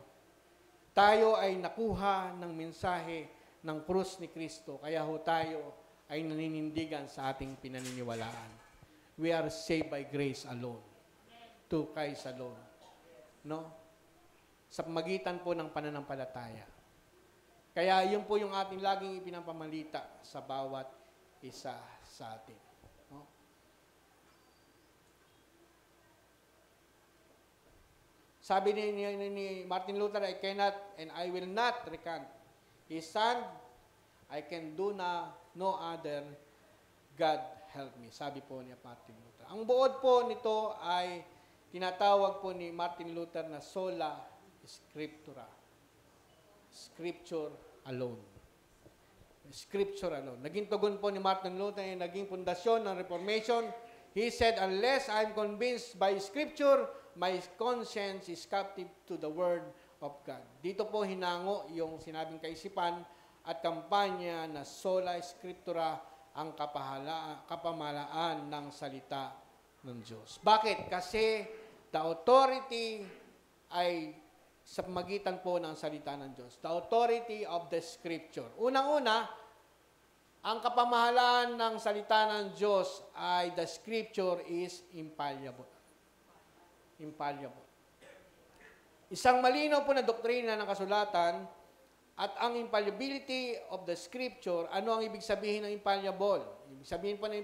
Tayo ay nakuha ng mensahe ng krus ni Kristo, kaya ho tayo ay naninindigan sa ating pinaniniwalaan. We are saved by grace alone. To Christ alone. No? Sa magitan po ng pananampalataya. Kaya yun po yung ating laging ipinapamalita sa bawat isa sa atin. No? Sabi ni Martin Luther, I cannot and I will not recant his son. I can do no other. God help me. Sabi po ni Martin Luther. Ang buod po nito ay tinatawag po ni Martin Luther na sola scriptura. Scripture alone. Scripture alone. Naging tugon po ni Martin Luther, naging pundasyon ng Reformation. He said, unless I'm convinced by Scripture, my conscience is captive to the Word of God. Dito po hinango yung sinabing kaisipan at kampanya na sola scriptura ang kapamahalaan ng salita ng Diyos. Bakit? Kasi the authority ay sa pamagitan po ng salita ng Diyos. The authority of the Scripture. Unang-una, ang kapamahalaan ng salita ng Diyos ay the Scripture is infallible. Infallible. Isang malinaw po na doktrina ng kasulatan at ang infallibility of the Scripture, ano ang ibig sabihin ng infallible? Ibig sabihin po ng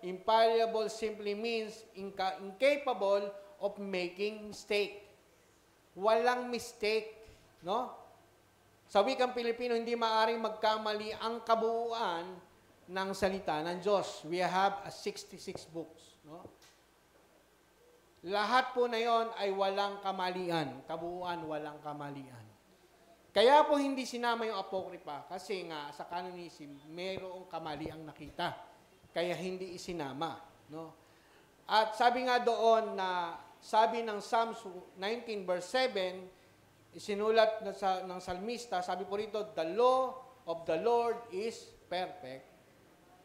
infallible simply means incapable of making mistake. Walang mistake, no? Sa wikang Pilipino, hindi maaaring magkamali ang kabuuan ng salita ng Diyos. We have 66 books, no? Lahat po na yon ay walang kamalian. Kabuuan, walang kamalian. Kaya po hindi sinama yung Apokripa kasi nga sa canonism, mayroong kamaliang nakita. Kaya hindi isinama, no? At sabi nga doon na sabi ng Psalms 19 verse 7, isinulat ng salmista, sabi po rito, the law of the Lord is perfect,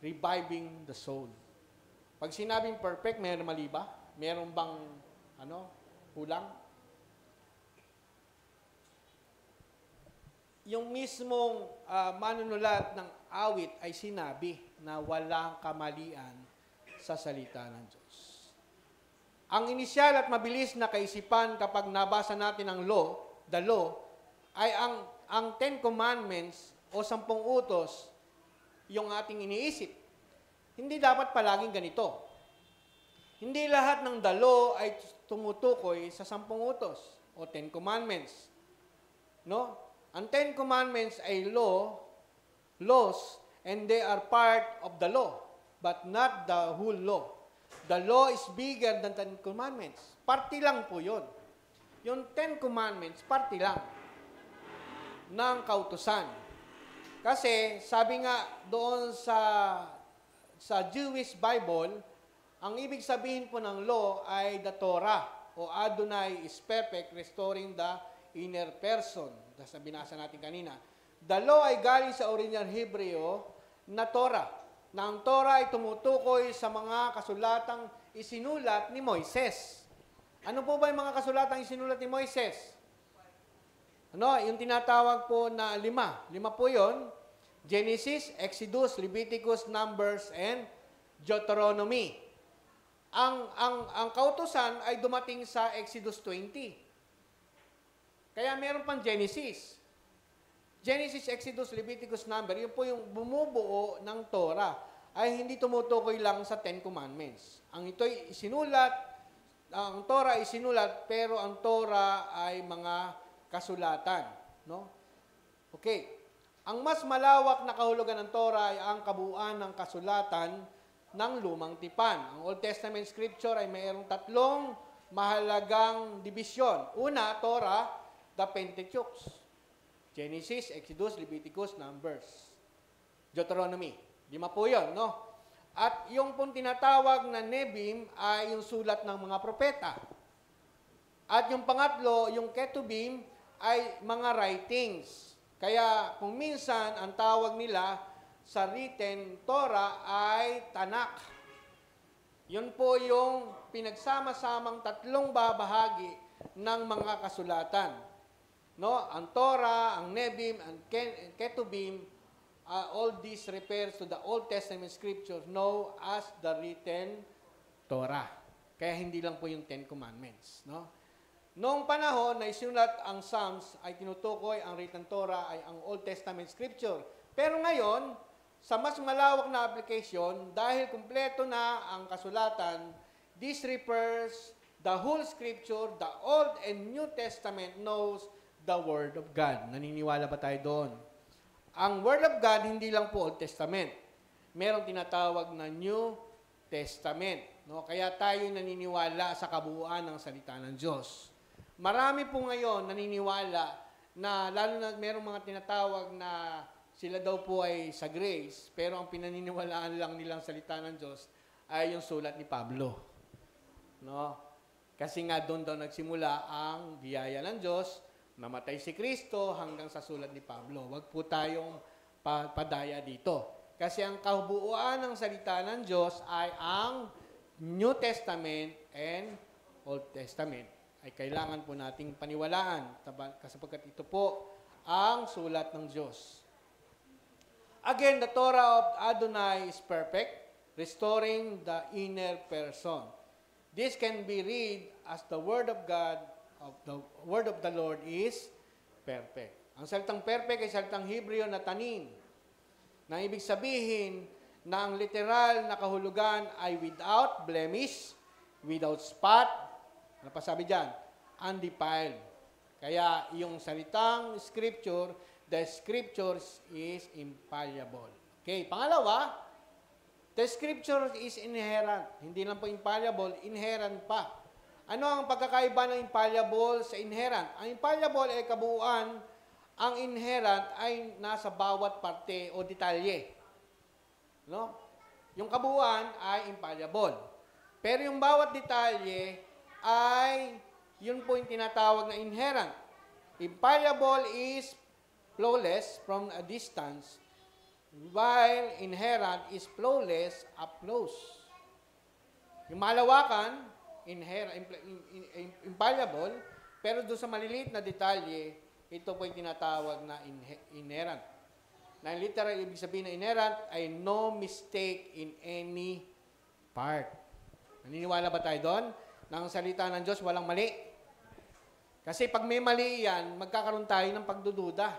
reviving the soul. Pag sinabing perfect, mayroon mali ba? Mayroon bang kulang? Yung mismong manunulat ng awit ay sinabi na walang kamalian sa salita ng Diyos. Ang inisyal at mabilis na kaisipan kapag nabasa natin ang the law, ay ang 10 Commandments o 10 utos yung ating iniisip. Hindi dapat palaging ganito. Hindi lahat ng the law ay tumutukoy sa 10 utos o 10 Commandments. No? Ang 10 Commandments ay laws, and they are part of the law, but not the whole law. The law is bigger than 10 Commandments. Parti lang po yun. Yung 10 Commandments, parti lang ng kautusan. Kasi, sabi nga doon sa Jewish Bible, ang ibig sabihin po ng law ay the Torah, o Adonai is perfect, restoring the inner person. Sa binasa natin kanina. The law ay galing sa original Hebreo na Torah. Na ang Torah ay tumutukoy sa mga kasulatang isinulat ni Moises. Ano po ba yung mga kasulatang isinulat ni Moises? Yung tinatawag po na 5. 5 po yun. Genesis, Exodus, Leviticus, Numbers, and Deuteronomy. Ang kautusan ay dumating sa Exodus 20. Kaya meron pang Genesis. Genesis, Exodus, Leviticus, Number, yun po yung bumubuo ng Torah, ay hindi tumutukoy lang sa 10 Commandments. Ang ito'y isinulat, ang Torah ay isinulat, pero ang Torah ay mga kasulatan. No? Okay. Ang mas malawak na kahulugan ng Torah ay ang kabuuan ng kasulatan ng Lumang Tipan. Ang Old Testament Scripture ay mayroong tatlong mahalagang dibisyon. Una, Torah, the Pentateuch. Genesis, Exodus, Leviticus, Numbers. Deuteronomy. 5 po yun, no? At yung pong tinatawag na Nebim ay yung sulat ng mga propeta. At yung pangatlo, yung Ketubim, ay mga writings. Kaya kung minsan, ang tawag nila sa written Torah ay Tanakh. Yun po yung pinagsama-samang tatlong babahagi ng mga kasulatan. No? Ang Torah, ang Nebim, ang Ketubim, all this refers to the Old Testament scriptures known as the written Torah. Kaya hindi lang po yung Ten Commandments. No? Noong panahon na isinulat ang Psalms ay tinutukoy ang written Torah ay ang Old Testament scripture. Pero ngayon, sa mas malawak na application, dahil kumpleto na ang kasulatan, this refers the whole scripture, the Old and New Testament knows the Word of God. Naniniwala ba tayo doon? Ang Word of God, hindi lang po Old Testament. Merong tinatawag na New Testament. No? Kaya tayo naniniwala sa kabuuan ng salita ng Diyos. Marami po ngayon naniniwala na lalo na merong mga tinatawag na sila daw po ay sa grace, pero ang pinaniniwalaan lang nilang salita ng Diyos ay yung sulat ni Pablo. No? Kasi nga doon daw nagsimula ang biyaya ng Diyos, namatay si Kristo hanggang sa sulat ni Pablo. Huwag po tayong padaya dito. Kasi ang kabuuan ng salita ng Diyos ay ang New Testament and Old Testament. Ay kailangan po nating paniwalaan sapagkat ito po ang sulat ng Diyos. Again, the Torah of Adonai is perfect, restoring the inner person. This can be read as the Word of God, of the Word of the Lord is perfect. Ang salitang perfect ay salitang Hebreo na tanin, na ibig sabihin na ang literal na kahulugan ay without blemish, without spot, ano pa sabi dyan? Undefiled. Kaya yung salitang scripture, the scriptures is infallible. Okay, pangalawa, the scripture is inherent. Hindi lang po infallible, inherent pa. Ano ang pagkakaiba ng infallible sa inherent? Ang infallible ay kabuuan, ang inherent ay nasa bawat parte o detalye. No? Yung kabuuan ay infallible. Pero yung bawat detalye ay yun po yung tinatawag na inherent. Infallible is flawless from a distance, while inherent is flawless up close. Yung malawakan, infallible, pero doon sa maliliit na detalye, ito po yung tinatawag na inherent. Na literal, ibig sabihin na inherent ay no mistake in any part. Naniniwala ba tayo doon? Nang salita ng Diyos, walang mali. Kasi pag may mali yan, magkakaroon tayo ng pagdududa.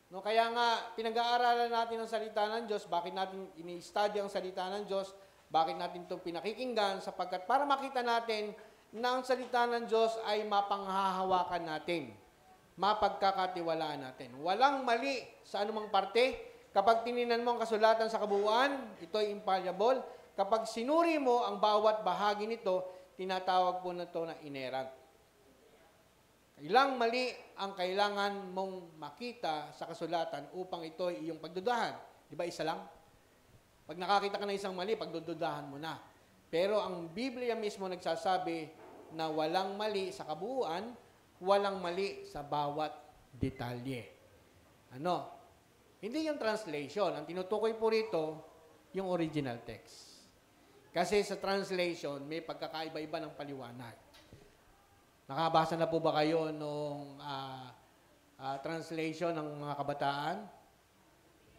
No, kaya nga, pinag-aaralan natin ang salita ng Diyos, bakit natin ini-study ang salita ng Diyos, bakit natin ito pinakikinggan, sapagkat para makita natin na ang salita ng Diyos ay mapanghahawakan natin, mapagkakatiwalaan natin. Walang mali sa anumang parte. Kapag tininan mo ang kasulatan sa kabuuan, ito ay infallible. Kapag sinuri mo ang bawat bahagi nito, tinatawag po na ito na inerrant. Ilang mali ang kailangan mong makita sa kasulatan upang ito ay iyong pagdudahan. Di ba isa lang? Pag nakakita ka ng isang mali, pagdududahan mo na. Pero ang Biblia mismo nagsasabi na walang mali sa kabuuan, walang mali sa bawat detalye. Ano? Hindi yung translation. Ang tinutukoy po rito, yung original text. Kasi sa translation, may pagkakaiba-iba ng paliwanag. Nakabasa na po ba kayo nung translation ng mga kabataan?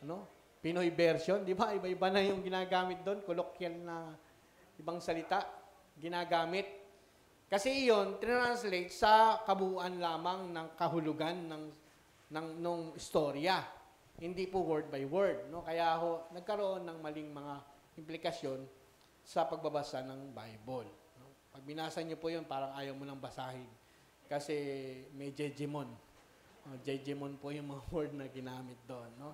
Ano? Pinoy version, di ba? Iba-iba na yung ginagamit doon. Colloquial na ibang salita ginagamit. Kasi iyon, translate sa kabuuan lamang ng kahulugan nung istorya. Hindi po word by word. No? Kaya nagkaroon ng maling mga implikasyon sa pagbabasa ng Bible. Pag binasa niyo po yun, parang ayaw mo nang basahin. Kasi may jejemon. Jejemon po yung mga word na ginamit doon. No?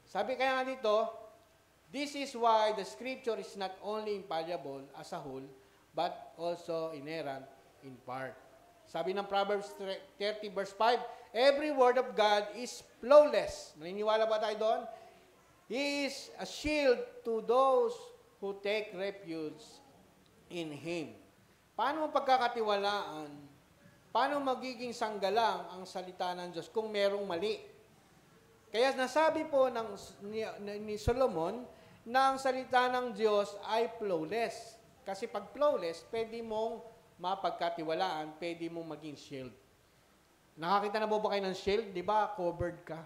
Sabi kaya nga dito, this is why the scripture is not only infallible as a whole, but also inerrant in part. Sabi ng Proverbs 30 verse 5, every word of God is flawless. Naniniwala ba tayo doon? He is a shield to those who take refuge in Him. Paano mo pagkakatiwalaan? Paano magiging sanggalang ang salita ng Diyos kung merong mali? Kaya nasabi po ni Solomon na ang salita ng Diyos ay flawless. Kasi pag flawless, pwede mong mapagkatiwalaan, pwede mong maging shield. Nakakita na ba kayo ng shield? Di ba? Covered ka.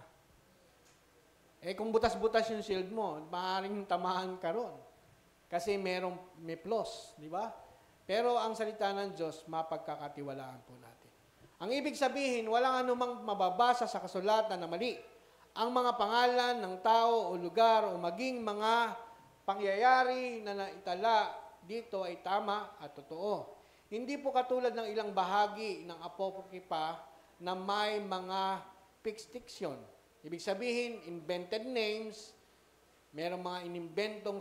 Kung butas-butas yung shield mo, maaaring tamahan ka ron. Kasi may flaws, di ba? Pero ang salita ng Diyos, mapagkakatiwalaan po natin. Ang ibig sabihin, walang anumang mababasa sa kasulatan na mali. Ang mga pangalan ng tao o lugar o maging mga pangyayari na naitala dito ay tama at totoo. Hindi po katulad ng ilang bahagi ng Apokripa na may mga fiction. Ibig sabihin, invented names, merong mga inimbentong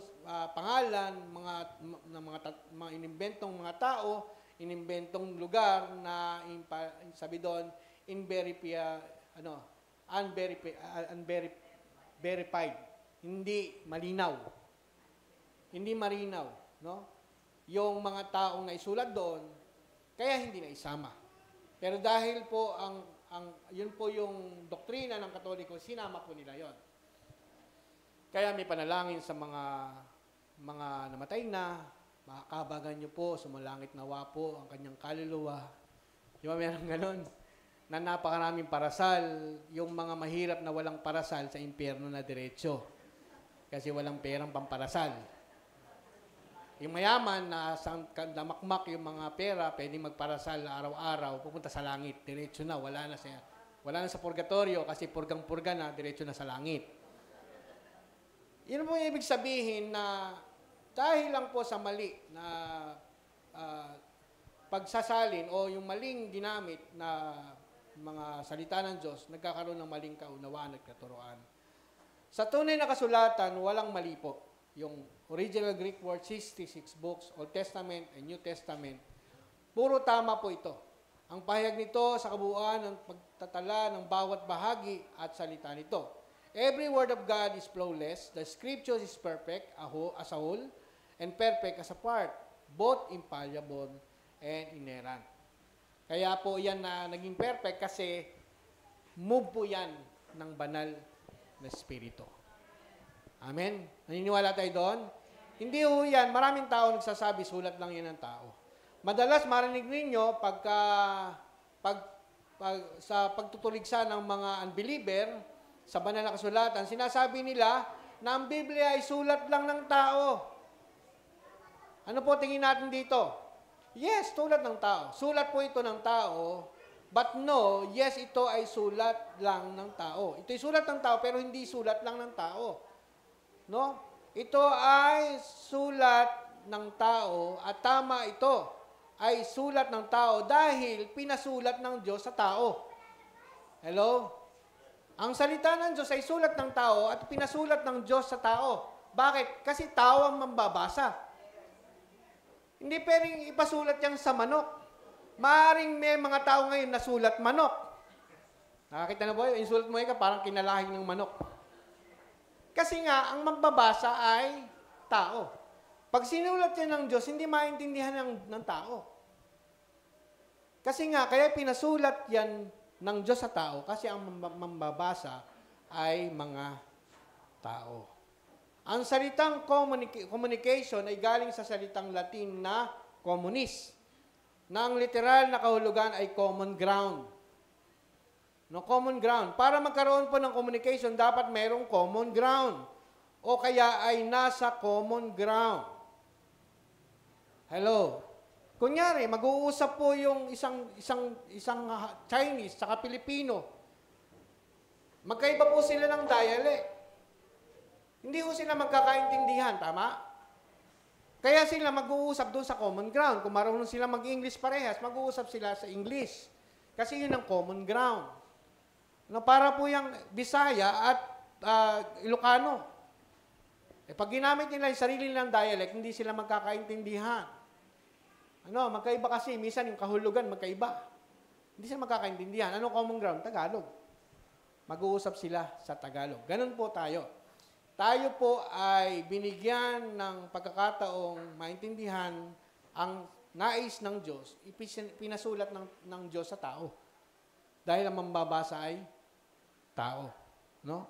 pangalan, mga inimbentong mga tao, inimbentong lugar na sabi doon, unverified. Hindi malinaw. Hindi marinaw, no? Yung mga taong naisulat doon, kaya hindi na isama. Pero dahil po yun po yung doktrina ng Katoliko, sinama po nila yon. Kaya may panalangin sa mga namatay na, makakabagan niyo po, sumalangit nawa po ang kanyang kaluluwa. Di ba meron ganon? Na napakaraming parasal, yung mga mahirap na walang parasal sa impyerno na diretso. Kasi walang perang pamparasal. Yung mayaman na damakmak yung mga pera, pwedeng magparasal araw-araw, pupunta sa langit, diretso na, wala na sa purgatorio kasi purgang-purga na, diretso na sa langit. Yun po yung ibig sabihin na dahil lang po sa mali na pagsasalin o yung maling ginamit na mga salita ng Diyos, nagkakaroon ng maling kaunawaan at katuroan. Sa tunay na kasulatan, walang mali po. Yung original Greek word, 66 books, Old Testament and New Testament, puro tama po ito. Ang pahayag nito sa kabuuan ng pagtatala ng bawat bahagi at salita nito. Every word of God is flawless. The scriptures is perfect as a whole and perfect as a part, both infallible and inerrant. Kaya po yan na naging perfect kasi move po yan ng banal na Espiritu. Amen? Naniniwala tayo doon? Hindi ho yan. Maraming tao nagsasabi, sulat lang yan ng tao. Madalas marinig ninyo sa pagtutuligsa ng mga unbeliever sa banal na kasulatan, sinasabi nila na ang Biblia ay sulat lang ng tao. Ano po tingin natin dito? Yes, sulat ng tao. Sulat po ito ng tao, but no, yes, ito ay sulat lang ng tao. Ito ay sulat ng tao, pero hindi sulat lang ng tao. No? Ito ay sulat ng tao, at tama ito, ay sulat ng tao dahil pinasulat ng Diyos sa tao. Hello? Ang salita ng Diyos ay sulat ng tao at pinasulat ng Diyos sa tao. Bakit? Kasi tao ang mambabasa. Hindi pwedeng ipasulat yan sa manok. Maaring may mga tao ngayon na sulat manok. Nakakita na ba yun? Insulat mo ka, parang kinalahing ng manok. Kasi nga, ang mambabasa ay tao. Pag sinulat yan ng Diyos, hindi maintindihan ng tao. Kasi nga, kaya pinasulat yan ng Diyos sa tao kasi ang mambabasa ay mga tao. Ang salitang communication ay galing sa salitang Latin na communis, na ang literal na kahulugan ay common ground. No, common ground. Para magkaroon po ng communication, dapat mayroong common ground. O kaya ay nasa common ground. Hello? Kunyari, mag-uusap po yung isang Chinese saka Pilipino. Magkaiba po sila ng dialect. Hindi po sila magkakaintindihan, tama? Kaya sila mag-uusap doon sa common ground. Kung marunong sila mag-English parehas, mag-uusap sila sa English. Kasi yun ang common ground. No, para po yung Bisaya at Ilocano. Pag ginamit nila yung sarili nilang dialect, hindi sila magkakaintindihan. Magkaiba kasi. Minsan yung kahulugan magkaiba. Hindi sila magkakaintindihan. Ano common ground? Tagalog. Mag-uusap sila sa Tagalog. Ganun po tayo. Tayo po ay binigyan ng pagkakataong maintindihan ang nais ng Diyos, pinasulat ng Diyos sa tao. Dahil ang mambabasa ay tao. No?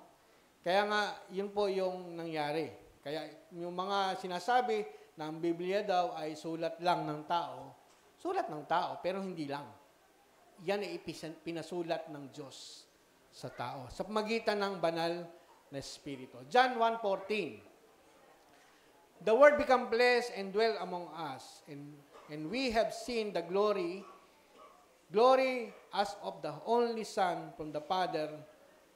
Kaya nga, yun po yung nangyari. Kaya yung mga sinasabi na ang Biblia daw ay sulat lang ng tao, sulat ng tao, pero hindi lang. Yan ay pinasulat ng Diyos sa tao, sa pamagitan ng banal na Espiritu. John 1:14. The Word became flesh and dwelt among us, and we have seen the glory as of the only Son from the Father,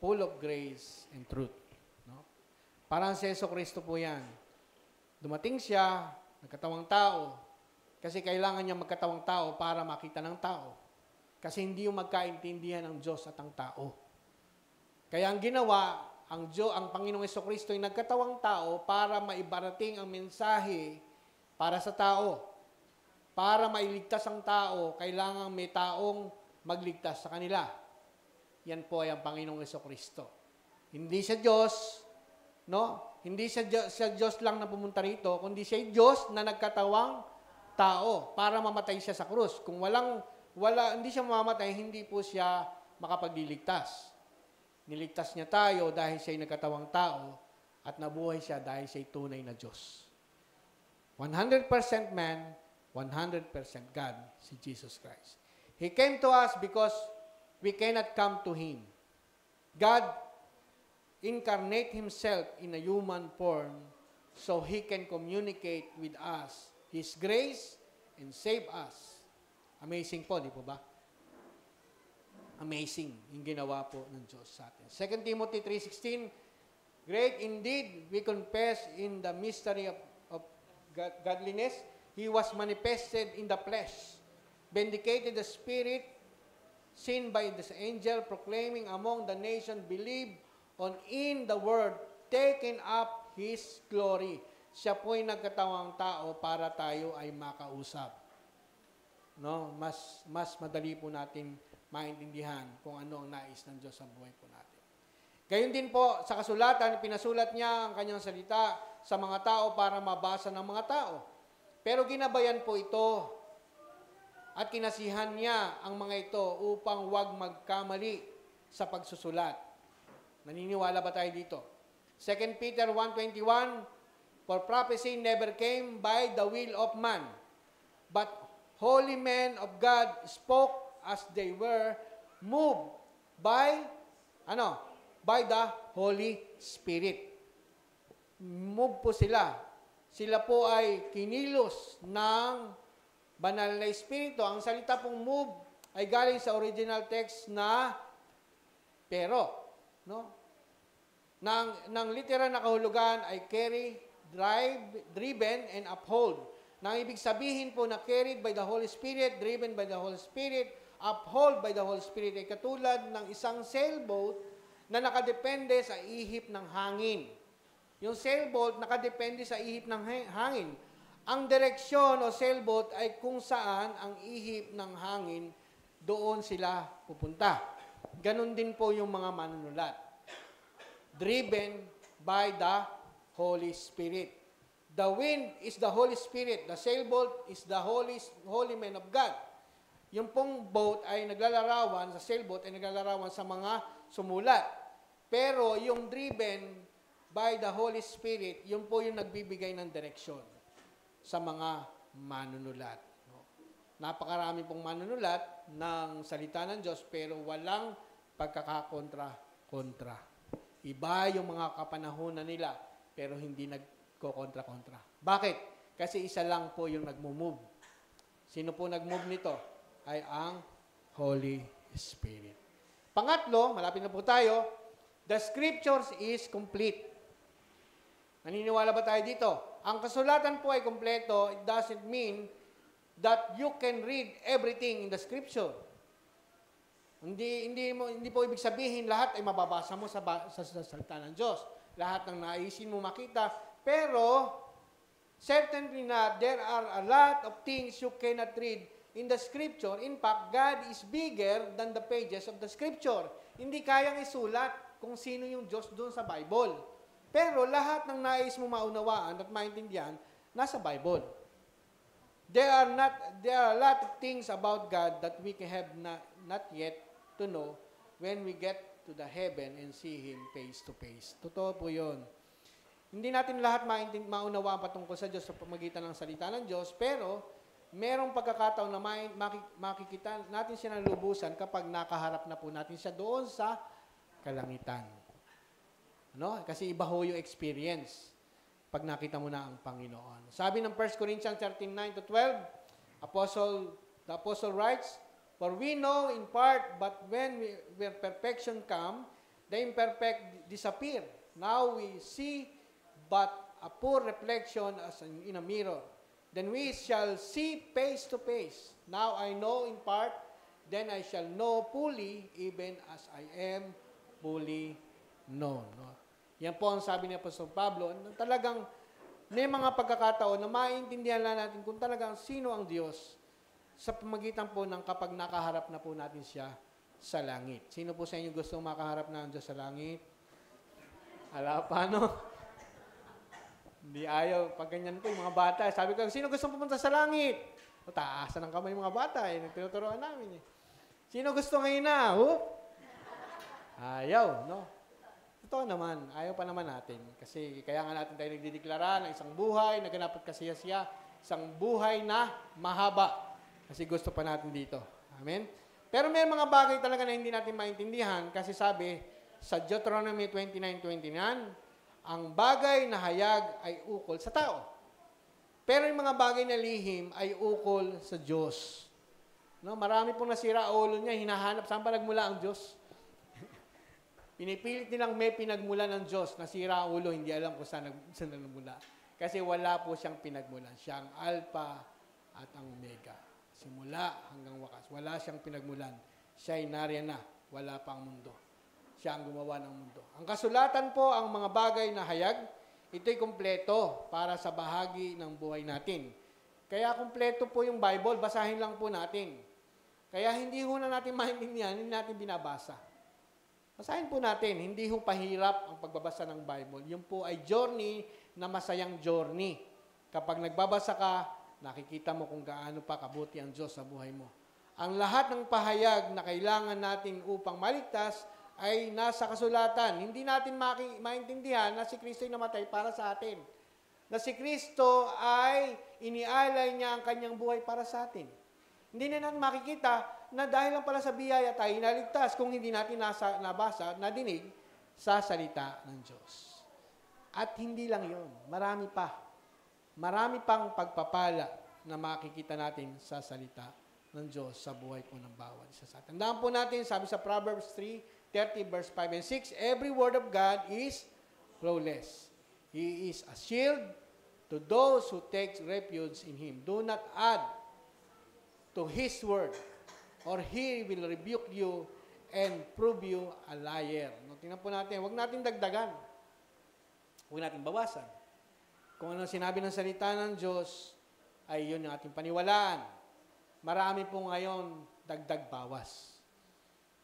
full of grace and truth. No? Parang si Jesucristo po yan. Dumating siya, nagkatawang tao, kasi kailangan niya magkatawang tao para makita ng tao. Kasi hindi yung magkaintindihan ng Diyos at ang tao. Kaya ang ginawa, ang Panginoong Jesucristo ay nagkatawang tao para maibarating ang mensahe para sa tao. Para mailigtas ang tao, kailangan may taong magligtas sa kanila. Yan po ay ang Panginoong Jesucristo. Hindi siya Diyos, no? Hindi siya Diyos lang na pumunta rito, kundi siya Diyos na nagkatawang tao para mamatay siya sa krus. Kung hindi siya mamamatay, hindi po siya makapagliligtas. Niligtas niya tayo dahil siya'y nagkatawang tao at nabuhay siya dahil siya'y tunay na Diyos. 100% man, 100% God, si Jesus Christ. He came to us because we cannot come to Him. God incarnate Himself in a human form so He can communicate with us His grace and save us. Amazing po, di po ba? Amazing yung ginawa po ng Diyos sa atin. 2 Timothy 3:16, great indeed, we confess in the mystery of godliness, He was manifested in the flesh, vindicated the Spirit, seen by this angel, proclaiming among the nation, believe on in the Word, taken up His glory. Siya po'y nagkatawang tao para tayo ay makausap. No, mas madali po natin maintindihan kung ano ang nais ng Diyos sa buhay po natin. Gayon din po sa kasulatan, pinasulat niya ang kanyang salita sa mga tao para mabasa ng mga tao. Pero ginabayan po ito at kinasihan niya ang mga ito upang huwag magkamali sa pagsusulat. Naniniwala ba tayo dito? 2 Peter 1:21, for prophecy never came by the will of man, but holy men of God spoke as they were moved by the Holy Spirit. Move po sila. Sila po ay kinilos ng banal na Espiritu. Ang salita pong move ay galing sa original text na pero, no? Nang literal na kahulugan ay carry, driven, and uphold. Nang ibig sabihin po na carried by the Holy Spirit, driven by the Holy Spirit, uphold by the Holy Spirit ay katulad ng isang sailboat na nakadepende sa ihip ng hangin. Yung sailboat nakadepende sa ihip ng hangin. Ang direksyon o sailboat ay kung saan ang ihip ng hangin, doon sila pupunta. Ganon din po yung mga manunulat. Driven by the Holy Spirit. The wind is the Holy Spirit. The sailboat is the holy man of God. Yung pong boat ay naglalarawan, sa sailboat ay naglalarawan sa mga sumulat. Pero yung driven by the Holy Spirit, yun po yung nagbibigay ng direksyon sa mga manunulat. No? Napakarami pong manunulat ng salita ng Diyos, pero walang pagkakakontra-kontra. Iba yung mga kapanahunan nila, pero hindi nagkokontra-kontra. Bakit? Kasi isa lang po yung nagmumove. Sino po nagmove nito? Ay ang Holy Spirit. Pangatlo, malapit na po tayo, the Scriptures is complete. Naniniwala ba tayo dito? Ang kasulatan po ay kompleto. It doesn't mean that you can read everything in the Scripture. Hindi po ibig sabihin lahat ay mababasa mo sa salita ng Diyos. Lahat ng naisin mo makita. Pero, certainly na there are a lot of things you cannot read in the Scripture. In fact, God is bigger than the pages of the Scripture. Hindi kayang isulat kung sino yung Diyos doon sa Bible. Pero lahat ng nais mo maunawaan at maintindihan, nasa Bible. There are a lot of things about God that we can have not yet to know when we get to the heaven and see Him face to face. Totoo po yun. Hindi natin lahat maunawaan patungkol sa Diyos sa pamagitan ng salita ng Diyos, pero merong pagkakataon na makikita natin siya ng lubusan kapag nakaharap na po natin siya doon sa kalangitan. Kasi iba ho yung experience pag nakita mo na ang Panginoon. Sabi ng 1 Corinthians 13:9-12, the apostle writes, "For we know in part, but when perfection come, the imperfect disappear. Now we see but a poor reflection as in a mirror. Then we shall see face to face. Now I know in part, then I shall know fully, even as I am fully known." Yan po ang sabi ni Apostol Pablo. Talagang may mga pagkakataon na maintindihan lang natin kung talagang sino ang Diyos sa pamagitan po ng kapag nakaharap na po natin siya sa langit. Sino po sa inyo gusto makaharap na ang Diyos sa langit? Paano? Hindi ayaw. Pag ganyan po yung mga bata. Sabi ko, sino gusto pumunta sa langit? Taasan ng kamay yung mga bata. Nagtinuturoan namin. Sino gusto ngayon na? Ayaw, no? Totoo naman, ayaw pa naman natin. Kasi kaya nga natin tayo nagdideklara ng isang buhay, naganap at kasiyasiya, isang buhay na mahaba. Kasi gusto pa natin dito. Amen? Pero may mga bagay talaga na hindi natin maintindihan kasi sabi sa Deuteronomy 29:29, ang bagay na hayag ay ukol sa tao. Pero yung mga bagay na lihim ay ukol sa Diyos. Marami pong nasira ulo niya, hinahanap saan pa nagmula ang Diyos. Pinipilit nilang may pinagmulan ng Diyos, nasira ang ulo, hindi alam kung saan nagmula. Kasi wala po siyang pinagmulan. Siya ang Alpha at ang Omega. Simula hanggang wakas. Wala siyang pinagmulan. Siya ay nariyan na. Wala pa ang mundo. Siya ang gumawa ng mundo. Ang kasulatan po, ang mga bagay na hayag, ito'y kumpleto para sa bahagi ng buhay natin. Kaya kumpleto po yung Bible, basahin lang po natin. Kaya hindi ho na natin maintindihan, hindi natin binabasa. Basahin po natin, hindi ho pahirap ang pagbabasa ng Bible. Yun po ay journey na masayang journey. Kapag nagbabasa ka, nakikita mo kung gaano pa kabuti ang Diyos sa buhay mo. Ang lahat ng pahayag na kailangan natin upang maligtas ay nasa kasulatan. Hindi natin maintindihan na si Kristo ay namatay para sa atin. Na si Kristo ay inialay niya ang kanyang buhay para sa atin. Hindi na natin makikita na dahil lang pala sa biyaya tayo naligtas kung hindi natin nabasa, nadinig sa salita ng Diyos. At hindi lang yon, marami pa. Marami pang pagpapala na makikita natin sa salita ng Diyos sa buhay po ng bawat isa sa atin. Tandaan po natin, sabi sa Proverbs 3:30, verse 5 and 6, every word of God is flawless. He is a shield to those who take refuge in Him. Do not add to His word, or He will rebuke you and prove you a liar. Tingnan po natin, huwag natin dagdagan. Huwag natin bawasan. Kung ano sinabi ng salita ng Diyos, ay yun ang ating paniwalaan. Marami po ngayon dagdag bawas.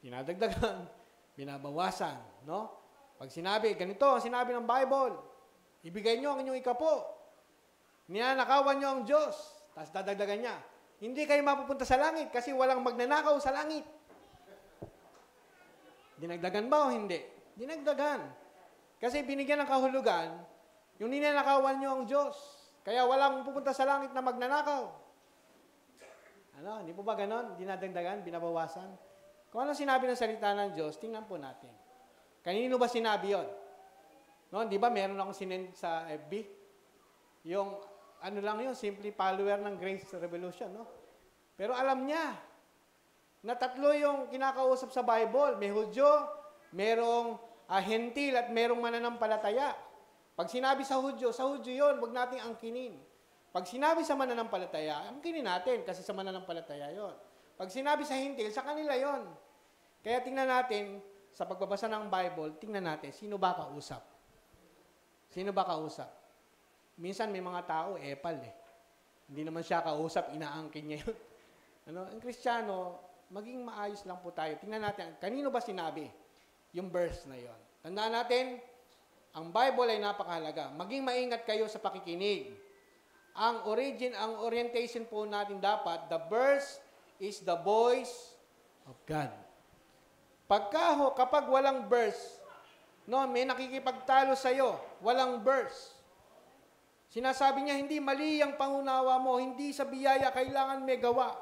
Dinadagdagan, binabawasan. No? Pag sinabi, ganito ang sinabi ng Bible, ibigay nyo ang inyong ikapo. Ninanakawan nyo ang Diyos. Tapos dadagdagan niya. Hindi kayo mapupunta sa langit kasi walang magnanakaw sa langit. Dinagdagan ba o hindi? Dinagdagan. Kasi binigyan ng kahulugan, yung ninanakawan nyo ang Diyos. Kaya walang pupunta sa langit na magnanakaw. Hindi po ba ganon? Dinadagdagan, binabawasan. Kung ano sinabi ng salita ng Diyos, tingnan po natin. Kanino ba sinabi yon? Di ba meron akong sinend sa FB? Yung lang yun, simply follower ng Grace Revolution, no? Pero alam niya na tatlo yung kinakausap sa Bible. May Hudyo, merong Hentil, at merong mananampalataya. Pag sinabi sa Hudyo yun, huwag nating angkinin. Pag sinabi sa mananampalataya, angkinin natin kasi sa mananampalataya yun. Pag sinabi sa Hentil, sa kanila yun. Kaya tingnan natin, sa pagbabasa ng Bible, tingnan natin, sino ba kausap? Sino ba kausap? Minsan may mga tao, epal eh. Hindi naman siya kausap, inaangkin niya yun. Ang Kristiyano, maging maayos lang po tayo. Tingnan natin, kanino ba sinabi yung verse na yon? Tandaan natin, ang Bible ay napakahalaga. Maging maingat kayo sa pakikinig. Ang orientation po natin dapat, the verse is the voice of God. Kapag walang verse, may nakikipagtalo sa'yo, walang verse. Sinasabi niya, hindi mali ang pangunawa mo, hindi sa biyaya, kailangan may gawa.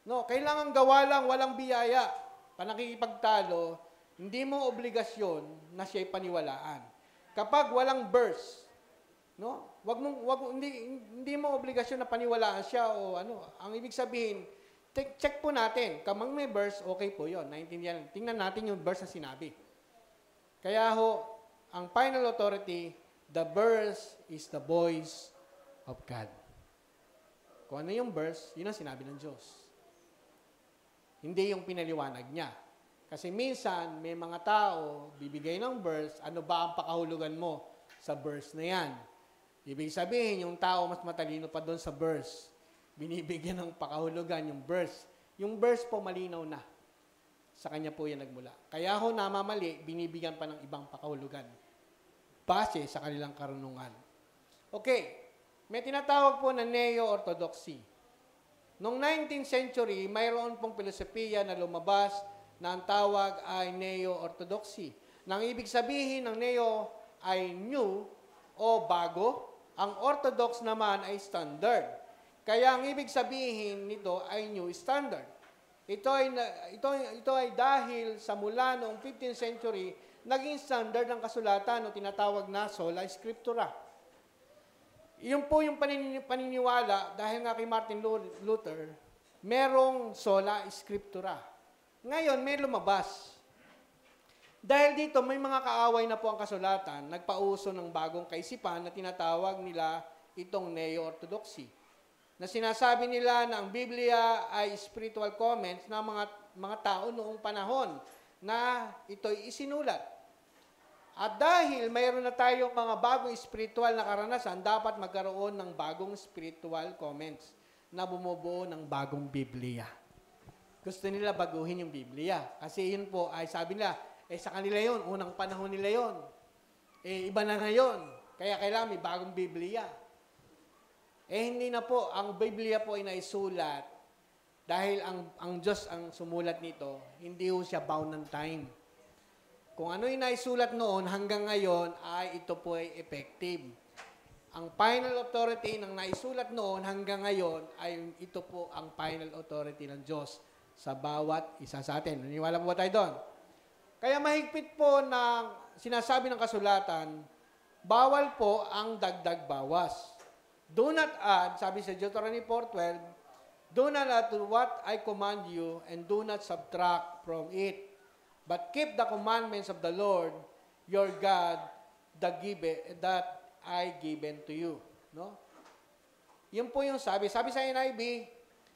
Kailangan gawa lang, walang biyaya. Nakikipagtalo, hindi mo obligasyon na siya'y paniwalaan. Kapag walang verse, hindi mo obligasyon na paniwalaan siya o ang ibig sabihin, check po natin. Kamang may verse, okay po yun. Naintindihan. Tingnan natin yung verse na sinabi. Kaya ang final authority, the verse is the voice of God. Kung ano yung verse, yun ang sinabi ng Diyos. Hindi yung pinaliwanag niya. Kasi minsan, may mga tao, bibigay ng verse, ano ba ang pakahulugan mo sa verse na yan? Ibig sabihin, yung tao mas matalino pa doon sa verse. Binibigyan ng pakahulugan yung verse. Yung verse po malinaw na. Sa kanya po yan nagmula. Kaya namamali, binibigyan pa ng ibang pakahulugan. Base sa kanilang karunungan. Okay, may tinatawag po na neo-orthodoxy. Noong 19th century, mayroon pong filosofiya na lumabas na ang tawag ay neo-orthodoxy. Nang ibig sabihin ng neo ay new o bago, ang orthodox naman ay standard. Kaya ang ibig sabihin nito ay new standard. Ito ay dahil sa mula noong 15th century, naging standard ng kasulatan o tinatawag na sola scriptura. Iyon po yung paniniwala dahil nga kay Martin Luther, merong sola scriptura. Ngayon, may lumabas. Dahil dito, may mga kaaway na po ang kasulatan, nagpauso ng bagong kaisipan na tinatawag nila itong neo-orthodoxy. Na sinasabi nila na ang Biblia ay spiritual comments ng mga tao noong panahon na ito'y isinulat. At dahil mayroon na tayong mga bagong spiritual na karanasan, dapat magkaroon ng bagong spiritual comments na bumubuo ng bagong Biblia. Gusto nila baguhin yung Biblia. Kasi yun po ay sabi nila, sa kanila yun, unang panahon nila yun. Iba na ngayon. Kaya kailangan may bagong Biblia. Hindi na po. Ang Biblia po ay naisulat dahil ang Diyos ang sumulat nito, hindi po siya bound ng time. Kung ano yung naisulat noon, hanggang ngayon, ay ito po ay effective. Ang final authority ng naisulat noon hanggang ngayon, ay ito po ang final authority ng Diyos sa bawat isa sa atin. Naniwala po ba tayo doon? Kaya mahigpit po na sinasabi ng kasulatan, bawal po ang dagdag bawas. Do not add, sabi sa Deuteronomy 4:12, do not add to what I command you and do not subtract from it. But keep the commandments of the Lord, your God, that I given to you. No? Yun po yung sabi. Sabi sa NIV,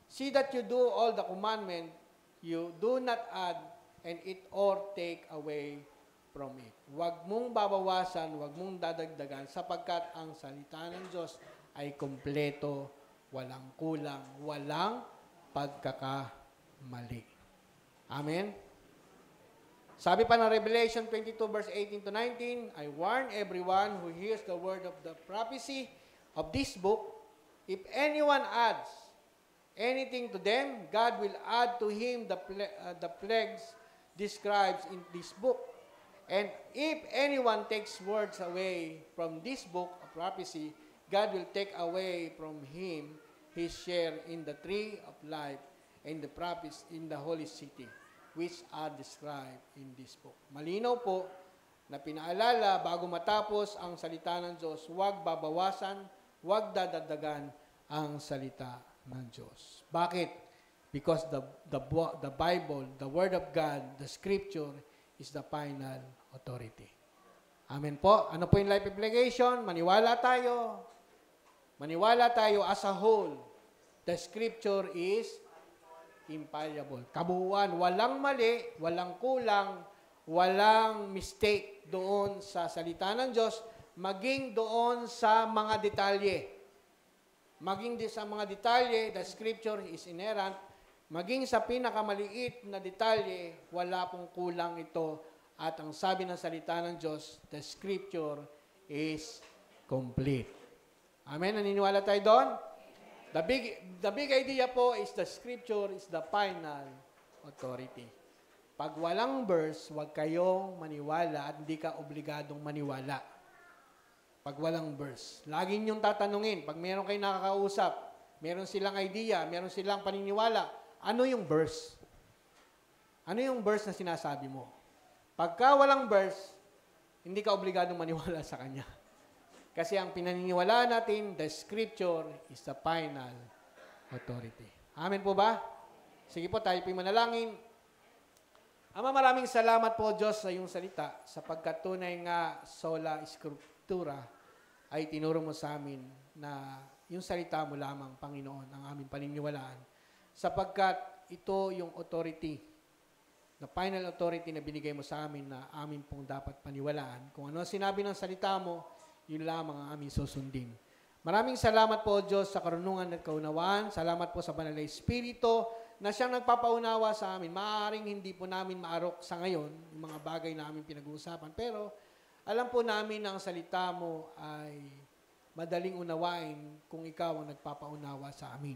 see that you do all the commandment, you do not add and it or take away from it. Huwag mong babawasan, huwag mong dadagdagan, sapagkat ang salita ng Diyos ay kompleto, walang kulang, walang pagkakamali. Amen? Sabi pa ng Revelation 22 verse 18 to 19, I warn everyone who hears the word of the prophecy of this book, if anyone adds anything to them, God will add to him the plagues described in this book. And if anyone takes words away from this book of prophecy, God will take away from him his share in the tree of life and the prophets in the holy city, which are described in this book. Malinaw po na pinaalala bago matapos ang salita ng Diyos, huwag babawasan, huwag dadagdagan ang salita ng Diyos. Bakit? Because the Bible, the Word of God, the Scripture is the final authority. Amen po. Ano po yung life application? Maniwala tayo. Maniwala tayo as a whole. The Scripture is infallible. Kabuuan, walang mali, walang kulang, walang mistake doon sa salita ng Diyos, maging doon sa mga detalye. Maging sa mga detalye, the Scripture is inerrant. Maging sa pinakamaliit na detalye, wala pong kulang ito. At ang sabi ng salita ng Diyos, the Scripture is complete. Amen? Naniniwala tayo doon? The big idea po is the Scripture is the final authority. Pag walang verse, huwag kayong maniwala at hindi ka obligadong maniwala. Pag walang verse. Lagi niyong tatanungin, pag meron kayong nakakausap, meron silang idea, meron silang paniniwala, ano yung verse? Ano yung verse na sinasabi mo? Pagka walang verse, hindi ka obligadong maniwala sa kanya. Kasi ang pinaniniwalaan natin, the Scripture is the final authority. Amen po ba? Sige po, tayo po'y manalangin. Ama, maraming salamat po, Diyos, sa iyong salita, sapagkat tunay nga sola Scriptura ay tinuro mo sa amin na yung salita mo lamang, Panginoon, ang aming paniniwalaan. Sapagkat ito yung authority, the final authority na binigay mo sa amin na amin pong dapat paniwalaan. Kung ano sinabi ng salita mo, yun lamang ang aming susundin. Maraming salamat po, Diyos, sa karunungan at kaunawaan. Salamat po sa Banal na Espiritu na siyang nagpapaunawa sa amin. Maaaring hindi po namin maarok sa ngayon yung mga bagay na aming pinag-uusapan. Pero alam po namin na ang salita mo ay madaling unawain kung ikaw ang nagpapaunawa sa amin.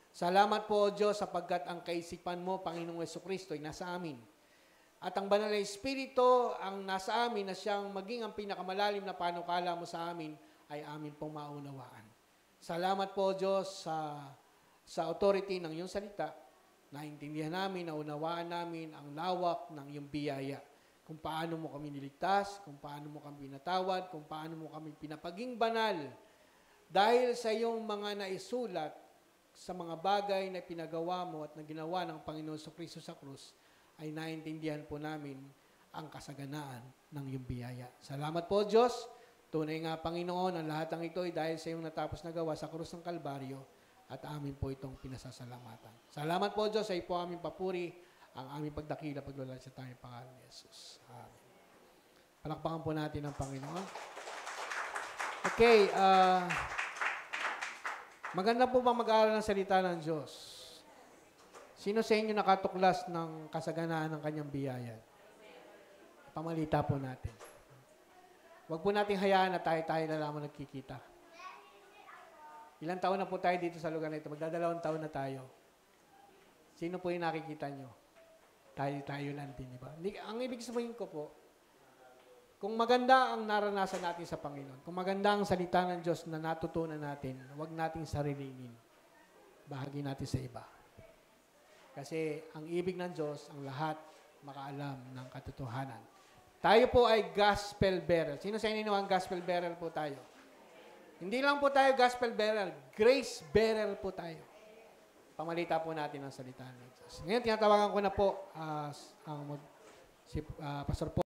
Salamat po, Diyos, sapagkat ang kaisipan mo, Panginoong Jesucristo, ay nasa amin. At ang Banal na Espiritu ang nasa amin na siyang maging ang pinakamalalim na panukala mo sa amin ay amin pong maunawaan. Salamat po, Diyos, sa authority ng iyong salita. Naintindihan namin, naunawaan namin ang lawak ng iyong biyaya. Kung paano mo kami niligtas, kung paano mo kami pinatawad, kung paano mo kami pinapaging banal. Dahil sa iyong mga naisulat sa mga bagay na pinagawa mo at na ginawa ng Panginoon Jesucristo sa krus, ay naintindihan po namin ang kasaganaan ng iyong biyaya. Salamat po, Diyos. Tunay nga, Panginoon, ang lahat ng ito ay dahil sa iyong natapos na gawa sa krus ng Kalbaryo at amin po itong pinasasalamatan. Salamat po, Diyos, ay po aming papuri, ang aming pagdakila, paglulad sa tayong pangalan ni Jesus. Amen. Palakpakan po natin ang Panginoon. Okay, maganda po bang mag-aaral ng salita ng Diyos? Sino sa inyo nakatuklas ng kasaganaan ng kanyang biyaya? Pamalita po natin. Huwag po natin hayaan na tayo-tayo na lamang nagkikita. Ilang taon na po tayo dito sa lugar na ito? Magdadalawang taon na tayo. Sino po yung nakikita nyo? Tayo lang din, diba? Ang ibig sabihin ko po, kung maganda ang naranasan natin sa Panginoon, kung maganda ang salita ng Diyos na natutunan natin, huwag nating sarilinin. Bahagi natin sa iba. Kasi ang ibig ng Diyos, ang lahat makaalam ng katotohanan. Tayo po ay gospel bearer. Sino sa inyo ang gospel bearer po tayo? Hindi lang po tayo gospel bearer, grace bearer po tayo. Pamalita po natin ang salita ng Diyos. Ngayon, tinatawagan ko na po si Pastor Paul.